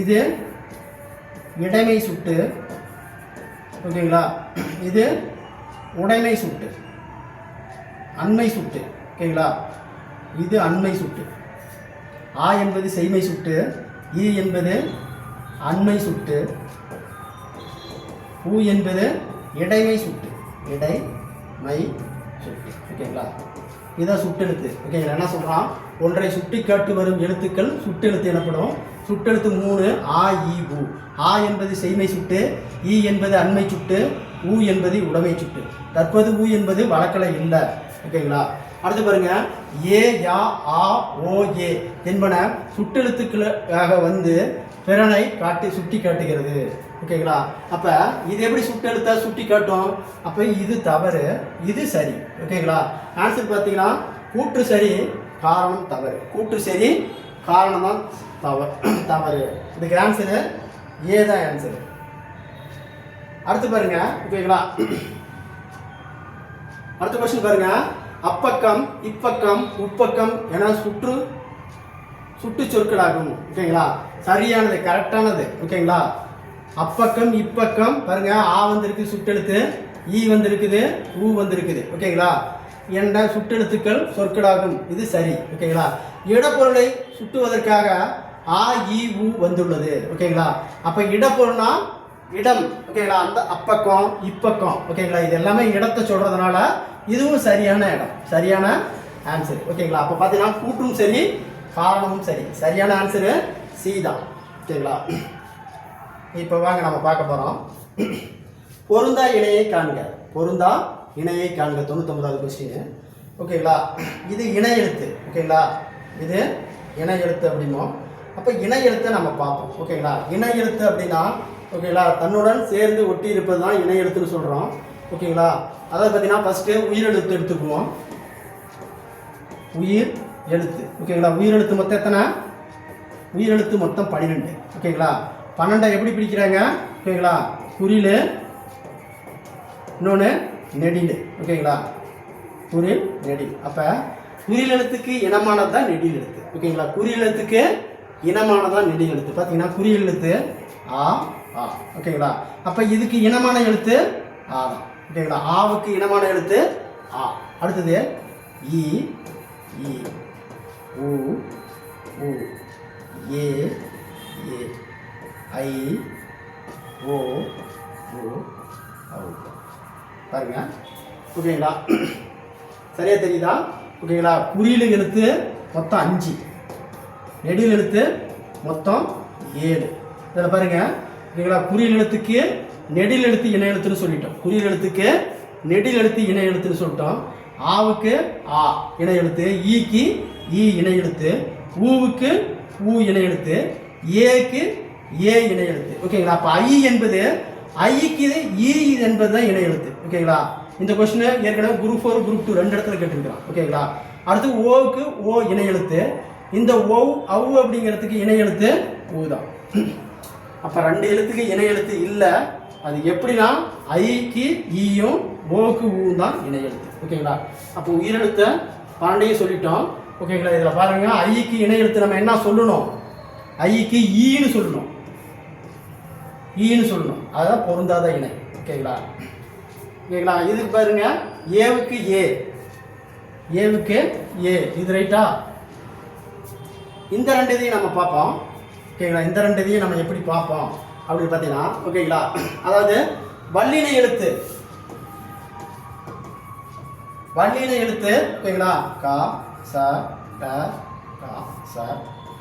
இது இடைமை சுட்டு. ஓகேங்களா, இது உடைமை சுட்டு, அண்மை சுட்டு. ஓகேங்களா, இது அண்மை சுட்டு. ஆ என்பது செய்மை சுட்டு, இ என்பது அண்மை சுட்டு, உ என்பது இடைமை சுட்டு, இடைமை சுட்டு. ஓகேங்களா, இதான் சுட்டெழுத்து. ஓகேங்களா, என்ன சொல்கிறான், ஒன்றை சுட்டி காட்டு வரும் எழுத்துக்கள் சுட்டெழுத்து எனப்படும். சுட்டெழுத்து 3 ஆ இ உ. ஆ என்பது செய்மை சுட்டு, இ என்பது அண்மை சுட்டு, உ என்பது உடைமை சுட்டு. தற்போது உ என்பது வழக்கில் இல்லை. ஓகேங்களா, அடுத்து பாருங்க, ஏ யா ஆ ஓ ஏ என்பன சுட்டெழுத்துக்களாக வந்து பிறனை சுட்டி காட்டுகிறது. ஓகேங்களா, அப்போ இது எப்படி சுட்டெழுத்தா சுட்டி காட்டும்? அப்போ இது தவறு, இது சரி. ஓகேங்களா, ஆன்சர் பார்த்தீங்கன்னா கூற்று சரி, காரணம் தவறு. கூற்று சரி, காரணம் தான் தவறு. இதுக்கு ஆன்சரு ஏ தான் ஆன்சரு. அடுத்து பாருங்க, ஓகேங்களா, அடுத்த கொஸ்டின் பாருங்க, அப்பக்கம், இப்பக்கம், உப்பக்கம் என சுட்டு சொற்களாகும். ஓகேங்களா, சரியானது, கரெக்டானது. ஓகேங்களா, அப்பக்கம், இப்பக்கம் பாருங்க, ஆ வந்திருக்கு சுட்டெழுத்து, ஈ வந்திருக்குது, ஊ வந்திருக்குது. ஓகேங்களா, என்ற சுட்டெழுத்துக்கள் சொற்களாகும். இது சரி. ஓகேங்களா, இடப்பொருளை சுட்டுவதற்காக ஆ இ ஊ வந்துள்ளது. ஓகேங்களா, அப்போ இடப்பொருள்னா இடம். ஓகேங்களா, அந்த அப்பக்கம், இப்பக்கம். ஓகேங்களா, இது எல்லாமே இடத்தை சொல்றதுனால இதுவும் சரியான இடம், சரியான ஆன்சர். ஓகேங்களா, அப்போ பார்த்தீங்கன்னா கூற்றும் சரி, காரணமும் சரி. சரியான ஆன்சரு சி தான். ஓகேங்களா, இப்போ வாங்க நம்ம பார்க்க போகிறோம். பொருந்தா இணையை காண்க. பொருந்தா இணையை காண்க 99வது கொஸ்டின். ஓகேங்களா, இது இணை எழுத்து. ஓகேங்களா, இது இணை எழுத்து அப்படிமோ. அப்போ இணை எழுத்தை நம்ம பார்ப்போம். ஓகேங்களா, இணை எழுத்து அப்படின்னா ஓகேங்களா தன்னுடன் சேர்ந்து ஒட்டி இருப்பது தான் இணை எழுத்துன்னு சொல்கிறோம். ஓகேங்களா, அதாவது பார்த்தீங்கன்னா ஃபஸ்ட்டு உயிரெழுத்து எடுத்துக்குவோம். உயிர் எழுத்து. ஓகேங்களா, உயிரெழுத்து மொத்தம் எத்தனை? உயிரெழுத்து மொத்தம் 12. ஓகேங்களா, 12 எப்படி பிரிக்கிறாங்க? ஓகேங்களா, குறில், இன்னொன்று நெடில். ஓகேங்களா, குறில், நெடில். அப்போ குறில் எழுத்துக்கு இனமானது தான் நெடில் எழுத்து. ஓகேங்களா, குறில் எழுத்துக்கு இனமானது தான் நெடில் எழுத்து. பார்த்தீங்கன்னா குறில் எழுத்து ஆ ஆ. ஓகேங்களா, அப்போ இதுக்கு இனமான எழுத்து ஆ தான். ஓகேங்களா, ஆவுக்கு இனமான எழுத்து ஆ. அடுத்தது இ இ உ உ ஏ ஏ ஐ ஓ ஓ ஔ. பாருங்க. ஓகேங்களா, சரியா தெரியுதா? ஓகேங்களா, குறியில் எழுத்து மொத்தம் 5, நெடில் எழுத்து மொத்தம் 7. இதில் பாருங்க. ஓகேங்களா, குறியில் எழுத்துக்கு நெடில் எழுத்து இணை எழுத்துன்னு சொல்லிட்டோம். குறியில் எழுத்துக்கு நெடில் எழுத்து இணை எழுத்துன்னு சொல்லிட்டோம். ஆவுக்கு ஆ இணை எழுத்து, ஈக்கு ஈ இணை எழுத்து, ஊவுக்கு ஊ இணை எழுத்து, ஏக்கு ஏ இணை எழுத்து. ஓகேங்களா, அப்போ ஐ என்பது ஐக்கு ஈ என்பது தான் இணை எழுத்து. ஓகேங்களா, இந்த கொஸ்டின் ஏற்கனவே குரூப் 4 குரூப் 2 2 இடத்துல கேட்டிருக்கிறோம். ஓகேங்களா, அடுத்து ஓவுக்கு ஓ இணை எழுத்து, இந்த ஓவ் அவு அப்படிங்கிறதுக்கு இணை எழுத்து ஊ தான். அப்போ 2 எழுத்துக்கு இணை எழுத்து இல்லை. அது எப்படின்னா ஐக்கு ஈயும் ஓவுக்கு ஊவும் தான் இணை எழுத்து. ஓகேங்களா, அப்போ உயிரெழுத்த 12 சொல்லிட்டோம். ஓகேங்களா, இதில் பாருங்க, ஐக்கு இணை எழுத்து நம்ம என்ன சொல்லணும்? ஐக்கு ஈன்னு சொல்லணும், ஈன்னு சொல்லணும். அதுதான் பொருந்தாத இணை. ஓகேங்களா, ஓகேங்களா, இதுக்கு பாருங்க, ஏவுக்கு ஏ, ஏவுக்கு ஏ, இது ரைட்டா? இந்த 2 இதையும் நம்ம பார்ப்போம். ஓகேங்களா, இந்த 2 இதையும் நம்ம எப்படி பார்ப்போம் அப்படின்னு பார்த்தீங்கன்னா, ஓகேங்களா, அதாவது வல்லின எழுத்து, வல்லின எழுத்து. ஓகேங்களா, கா ச ட கா ச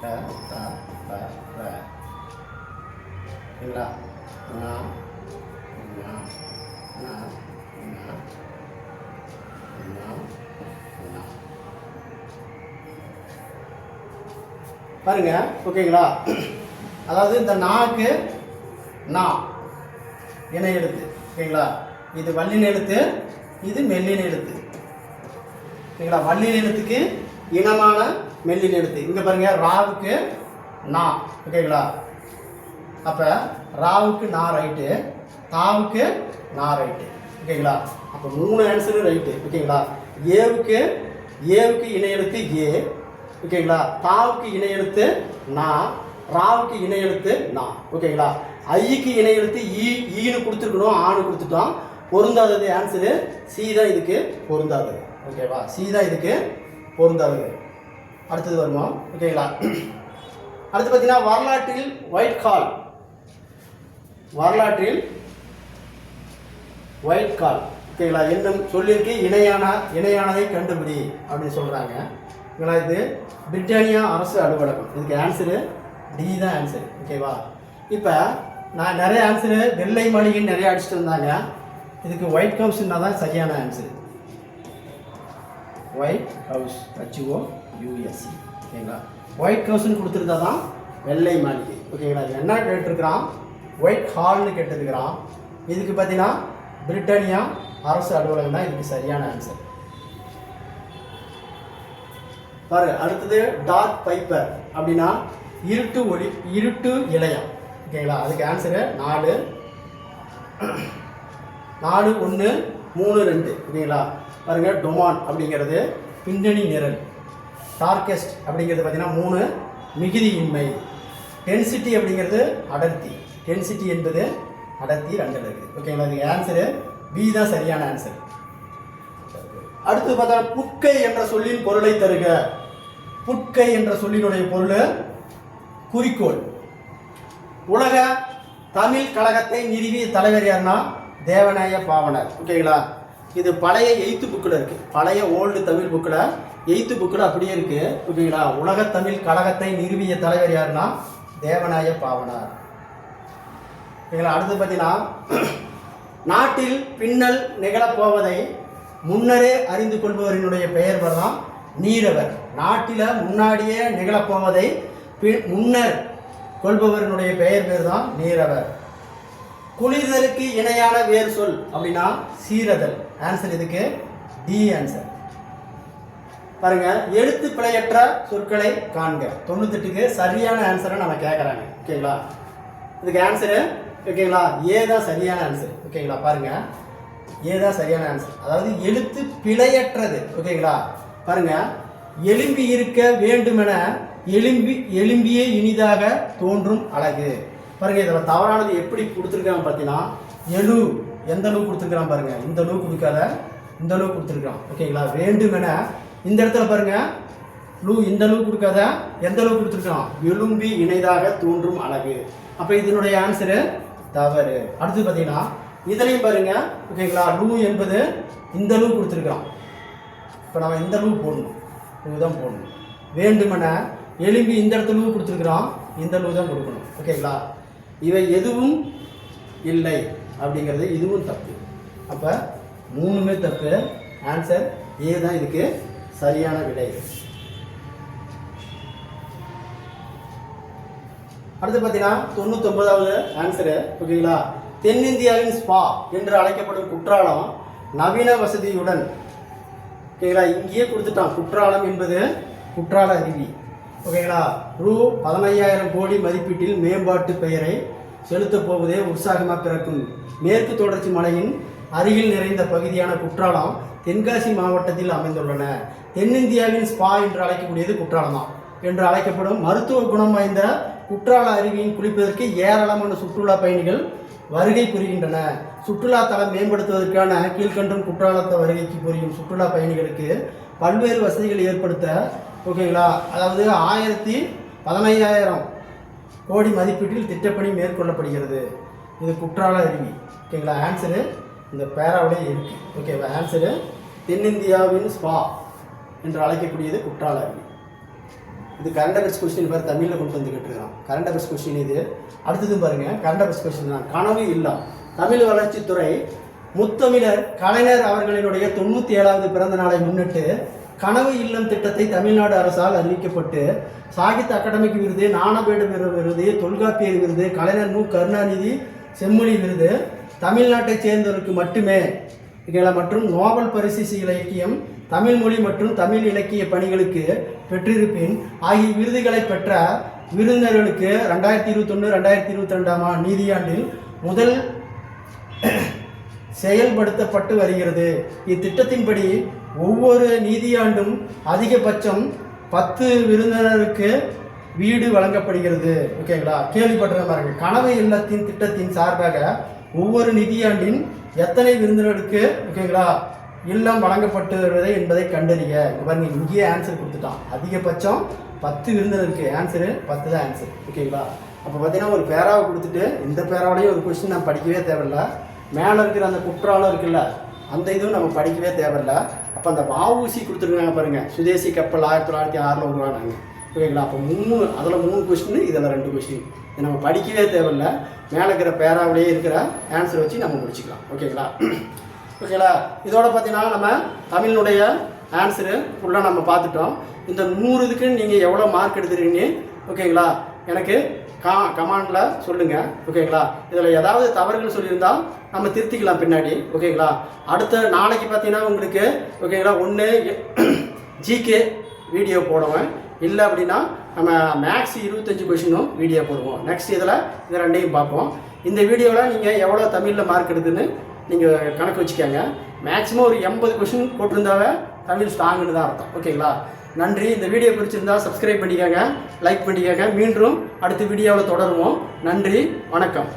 ட த ப ர. ஓகேங்களா, பாருங்க. ஓகேங்களா, அதாவது இந்த நாக்கு நா இணை எழுத்து. ஓகேங்களா, இது வல்லின எழுத்து, இது மெல்லின எழுத்து. ஓகேங்களா, வல்லின எழுத்துக்கு இனமான மெல்லின எழுத்து. இங்கே பாருங்க, ராவுக்கு நா. ஓகேங்களா, அப்போ ராவுக்கு நா ரைட்டு, தாவுக்கு நா ரைட்டு. ஓகேங்களா, அப்போ 3 ஆன்சரும் ரைட்டு. ஓகேங்களா, ஏவுக்கு இணை எழுத்து ஏ. ஓகேங்களா, தாவுக்கு இணை எழுத்து நா, ராவுக்கு இணை எழுத்து நா. ஓகேங்களா, ஐக்கு இணை எழுத்து ஈன்னு கொடுத்துருக்கணும், ஆணு கொடுத்துட்டோம். பொருந்தாதது ஆன்சரு சி தான் இதுக்கு பொருந்தாதது. ஓகேவா, சி தான் இதுக்கு பொருந்தாதது. அடுத்தது வருமா? ஓகேங்களா, அடுத்து பார்த்தீங்கன்னா வரலாற்றில் ஒயிட் கால், வரலாற்றில் ஒயிட் கால். ஓகேங்களா, என்னும் சொல்லியிருக்கு இணையானதை கண்டுபிடி அப்படின்னு சொல்கிறாங்க. ஓகேங்களா, இது பிரிட்டானியா அரசு அலுவலகம். இதுக்கு ஆன்சரு டி தான் ஆன்சரு. ஓகேவா, இப்போ நான் நிறைய ஆன்சரு வெள்ளை மாளிகைன்னு நிறைய அடிச்சுட்டு வந்தாங்க. இதுக்கு ஒயிட் ஹவுஸ்னா தான் சரியான ஆன்சரு. White house, HOUSE. ஓகேங்களா, ஒயிட் ஹவுஸ்ன்னு கொடுத்துருந்தா தான் வெள்ளை மாளிகை. ஓகேங்களா, என்ன கேட்டிருக்கிறான்? ஒயிட் ஹால்னு கேட்டிருக்கிறான். இதுக்கு பார்த்தீங்கன்னா பிரிட்டானியா அரசு அலுவலகம் தான் இதுக்கு சரியான ஆன்சர். பாரு, அடுத்தது டார்க் பைப்பர் அப்படின்னா இருட்டு இலையம். ஓகேங்களா, அதுக்கு ஆன்சரு 4 1 3 2. ஓகேங்களா, பாருங்க, டொமான் அப்படிங்கிறது பின்னணி நிரல், டார்கெஸ்ட் அப்படிங்கிறது பார்த்தீங்கன்னா 3 மிகுதியின்மை, டென்சிட்டி அப்படிங்கிறது அடர்த்தி, டென்சிட்டி என்பது அடர்த்தி 2 இருக்குது. ஓகேங்களா, இதுக்கு ஆன்சரு பி தான் சரியான ஆன்சர். அடுத்து பார்த்தா புட்கை என்ற சொல்லின் பொருளை தருக. புட்கை என்ற சொல்லினுடைய பொருள் குறிக்கோள். உலக தமிழ் கழகத்தை நிறுவிய தலைவர் யாருன்னா தேவநாய பாவனர். ஓகேங்களா, இது பழைய 8th புக்கில் இருக்குது, பழைய ஓல்டு தமிழ் புக்கில் 8th புக்கில் அப்படியே இருக்குது. ஓகேங்களா, உலக தமிழ் கழகத்தை நிறுவிய தலைவர் யாருன்னா தேவநாய பாவனர். ஓகேங்களா, அடுத்து பார்த்தீங்கன்னா நாட்டில் பின்னல் நிகழப்போவதை முன்னரே அறிந்து கொள்பவரினுடைய பெயர் தான் நீரவர். நாட்டில் முன்னாடியே நிகழப்போவதை முன்னர் கொள்பவரினுடைய பேர் தான் நீரவர். குளிர்தலுக்கு இணையான வேறு சொல் அப்படின்னா சீரதல். ஆன்சர் இதுக்கு டி ஆன்சர். பாருங்க, எழுத்து பிழையற்ற சொற்களை காண்க. 98க்கு சரியான ஆன்சரை நம்ம கேட்குறாங்க. ஓகேங்களா, இதுக்கு ஆன்சரு ஓகேங்களா ஏ தான் சரியான ஆன்சர். ஓகேங்களா, பாருங்க, ஏ தான் சரியான ஆன்சர். அதாவது எழுத்து பிழையற்றது. ஓகேங்களா, பாருங்க, எலும்பி இருக்க வேண்டுமென எலும்பியே இனிதாக தோன்றும் அழகு. பாருங்க, இதில் தவறானது எப்படி கொடுத்துருக்காங்க பார்த்தீங்கன்னா எழு எந்த அளவு கொடுத்துருக்கான் பாருங்க, இந்த அளவு கொடுக்காத இந்த அளவு கொடுத்துருக்கான். ஓகேங்களா, வேண்டுமென இந்த இடத்துல பாருங்க லூ இந்த அளவு கொடுக்காத எந்த அளவு கொடுத்துருக்கான், எலும்பி இணைதாக தோன்றும் அழகு. அப்போ இதனுடைய ஆன்சரு தவறு. அடுத்து பார்த்தீங்கன்னா இதுலேயும் பாருங்க ஓகேங்களா, லூ என்பது இந்த லூ கொடுத்துருக்குறோம். இப்போ நம்ம இந்த லூ போடணும், லூ தான் போடணும். வேண்டுமென எலும்பி இந்த இடத்துல லூ கொடுத்துருக்குறோம், இந்த லூ தான் கொடுக்கணும். ஓகேங்களா, இவை எதுவும் இல்லை அப்படிங்கிறது இதுவும் தப்பு. அப்போ மூணுமே தப்பு. ஆன்சர் ஏ தான் இதுக்கு சரியான விடை. அடுத்து பார்த்தீங்கன்னா 99வது ஆன்சரு. ஓகேங்களா, தென்னிந்தியாவின் ஸ்பா என்று அழைக்கப்படும் குற்றாலம் நவீன வசதியுடன். ஓகேங்களா, இங்கேயே கொடுத்துட்டான். குற்றாலம் என்பது குற்றால அருவி. ஓகேங்களா, ரூ 15,000 கோடி மதிப்பீட்டில் மேம்பாட்டு பெயரை செலுத்தப் போவதே உற்சாகமாக பிறக்கும். மேற்கு தொடர்ச்சி மலையின் அருகில் நிறைந்த பகுதியான குற்றாலம் தென்காசி மாவட்டத்தில் அமைந்துள்ளன. தென்னிந்தியாவின் ஸ்பா என்று அழைக்கக்கூடியது குற்றாலம் தான். என்று அழைக்கப்படும் மருத்துவ குணம் வாய்ந்த குற்றால அருவியின் குளிப்பதற்கு ஏராளமான சுற்றுலா பயணிகள் வருகை புரிகின்றன. சுற்றுலா தலம் மேம்படுத்துவதற்கான கீழ்கண்டும் குற்றாலத்தை வருகைக்கு புரியும் சுற்றுலா பயணிகளுக்கு பல்வேறு வசதிகள் ஏற்படுத்த ஓகேங்களா, அதாவது 15,000 கோடி மதிப்பீட்டில் திட்டப்பணி மேற்கொள்ளப்படுகிறது. இது குற்றால அருவி. ஓகேங்களா, ஆன்சரு இந்த பேராவிலே இருக்குது. ஓகேவா, ஆன்சரு தென்னிந்தியாவின் ஸ்பா என்று அழைக்கக்கூடியது குற்றால அருவி. இது கரண்ட் அஃபேர்ஸ் கொஸ்டின் பேர் தமிழில் கொண்டு வந்துக்கிட்டு இருக்கிறோம். கரண்ட் அஃபேர்ஸ் கொஸ்டின் இது. அடுத்ததும் பாருங்கள், கரண்ட் அஃபேர்ஸ் கொஸ்டின் தான். கனவு இல்லம் தமிழ் வளர்ச்சித்துறை முத்தமிழர் கலைஞர் அவர்களினுடைய 97வது பிறந்த நாளை முன்னிட்டு கனவு இல்லம் திட்டத்தை தமிழ்நாடு அரசால் அறிவிக்கப்பட்டு சாகித்ய அகாடமிக் விருது, ஞானபீட விருது, தொல்காப்பியர் விருது, கலைஞர் மு கருணாநிதி செம்மொழி விருது தமிழ்நாட்டைச் சேர்ந்தவருக்கு மட்டுமே மற்றும் நோபல் பரிசு இலக்கியம், தமிழ் மொழி மற்றும் தமிழ் இலக்கிய பணிகளுக்கு பெற்றிருப்பின் ஆகிய விருதுகளை பெற்ற விருந்தினர்களுக்கு 2021-2022 நிதியாண்டில் முதல் செயல்படுத்தப்பட்டு வருகிறது. இத்திட்டத்தின்படி ஒவ்வொரு நிதியாண்டும் அதிகபட்சம் 10 விருந்தினருக்கு வீடு வழங்கப்படுகிறது. ஓகேங்களா, கேள்விப்பட்டிருக்க பாருங்க. கனவு இல்லத்தின் திட்டத்தின் சார்பாக ஒவ்வொரு நிதியாண்டின் எத்தனை விருந்தினருக்கு ஓகேங்களா இல்லம் வழங்கப்பட்டு வருவது என்பதை கண்டறிய. பாருங்க, இங்கேயே ஆன்சர் கொடுத்துட்டான். அதிகபட்சம் 10 விருந்தினருக்கு. ஆன்சரு 10 தான் ஆன்சர். ஓகேங்களா, அப்போ பார்த்தீங்கன்னா ஒரு பேராவை கொடுத்துட்டு இந்த பேராவோடையும் ஒரு கொஸ்டின் நான் படிக்கவே தேவையில்லை. மேலே இருக்கிற அந்த குற்றாலம் இருக்குல்ல, அந்த இதுவும் நம்ம படிக்கவே தேவையில்லை. அப்போ அந்த வஉசி கொடுத்துருக்காங்க பாருங்கள், சுதேசி கப்பல் 1906 உருவானாங்க. ஓகேங்களா, அப்போ அதில் 3 கொஸ்டின், இதில் 2 கொஸ்டின். இதை நம்ம படிக்கவே தேவையில்லை. மேலே இருக்கிற பேராவிலேயே இருக்கிற ஆன்சர் வச்சு நம்ம முடிச்சுக்கலாம். ஓகேங்களா, ஓகேங்களா, இதோட பார்த்தீங்கன்னா நம்ம தமிழினுடைய ஆன்சரு ஃபுல்லாக நம்ம பார்த்துட்டோம். இந்த 100 இதுக்கு நீங்கள் எவ்வளோ மார்க் எடுத்துருக்கீங்க ஓகேங்களா, எனக்கு கமெண்டில் சொல்லுங்கள். ஓகேங்களா, இதில் ஏதாவது தவறுகள் சொல்லியிருந்தால் நம்ம திருத்திக்கலாம் பின்னாடி. ஓகேங்களா, அடுத்த நாளைக்கு பார்த்தீங்கன்னா உங்களுக்கு ஓகேங்களா 1 ஜிகே வீடியோ போடுவேன். இல்லை அப்படின்னா நம்ம மேக்ஸ் 25 கொஷினும் வீடியோ போடுவோம். நெக்ஸ்ட் இதில் இது 2ஐயும் பார்ப்போம். இந்த வீடியோவில் நீங்கள் எவ்வளோ தமிழில் மார்க் எடுத்துன்னு நீங்கள் கணக்கு வச்சுக்கோங்க. மேக்ஸிமம் ஒரு 80 கொஷின் போட்டிருந்தாவே தமிழ் ஸ்ட்ராங்குன்னு தான் அர்த்தம். ஓகேங்களா, நன்றி. இந்த வீடியோ பிடிச்சிருந்தால் சப்ஸ்கிரைப் பண்ணிக்கோங்க, லைக் பண்ணிக்கோங்க. மீண்டும் அடுத்த வீடியோவில் தொடருவோம். நன்றி, வணக்கம்.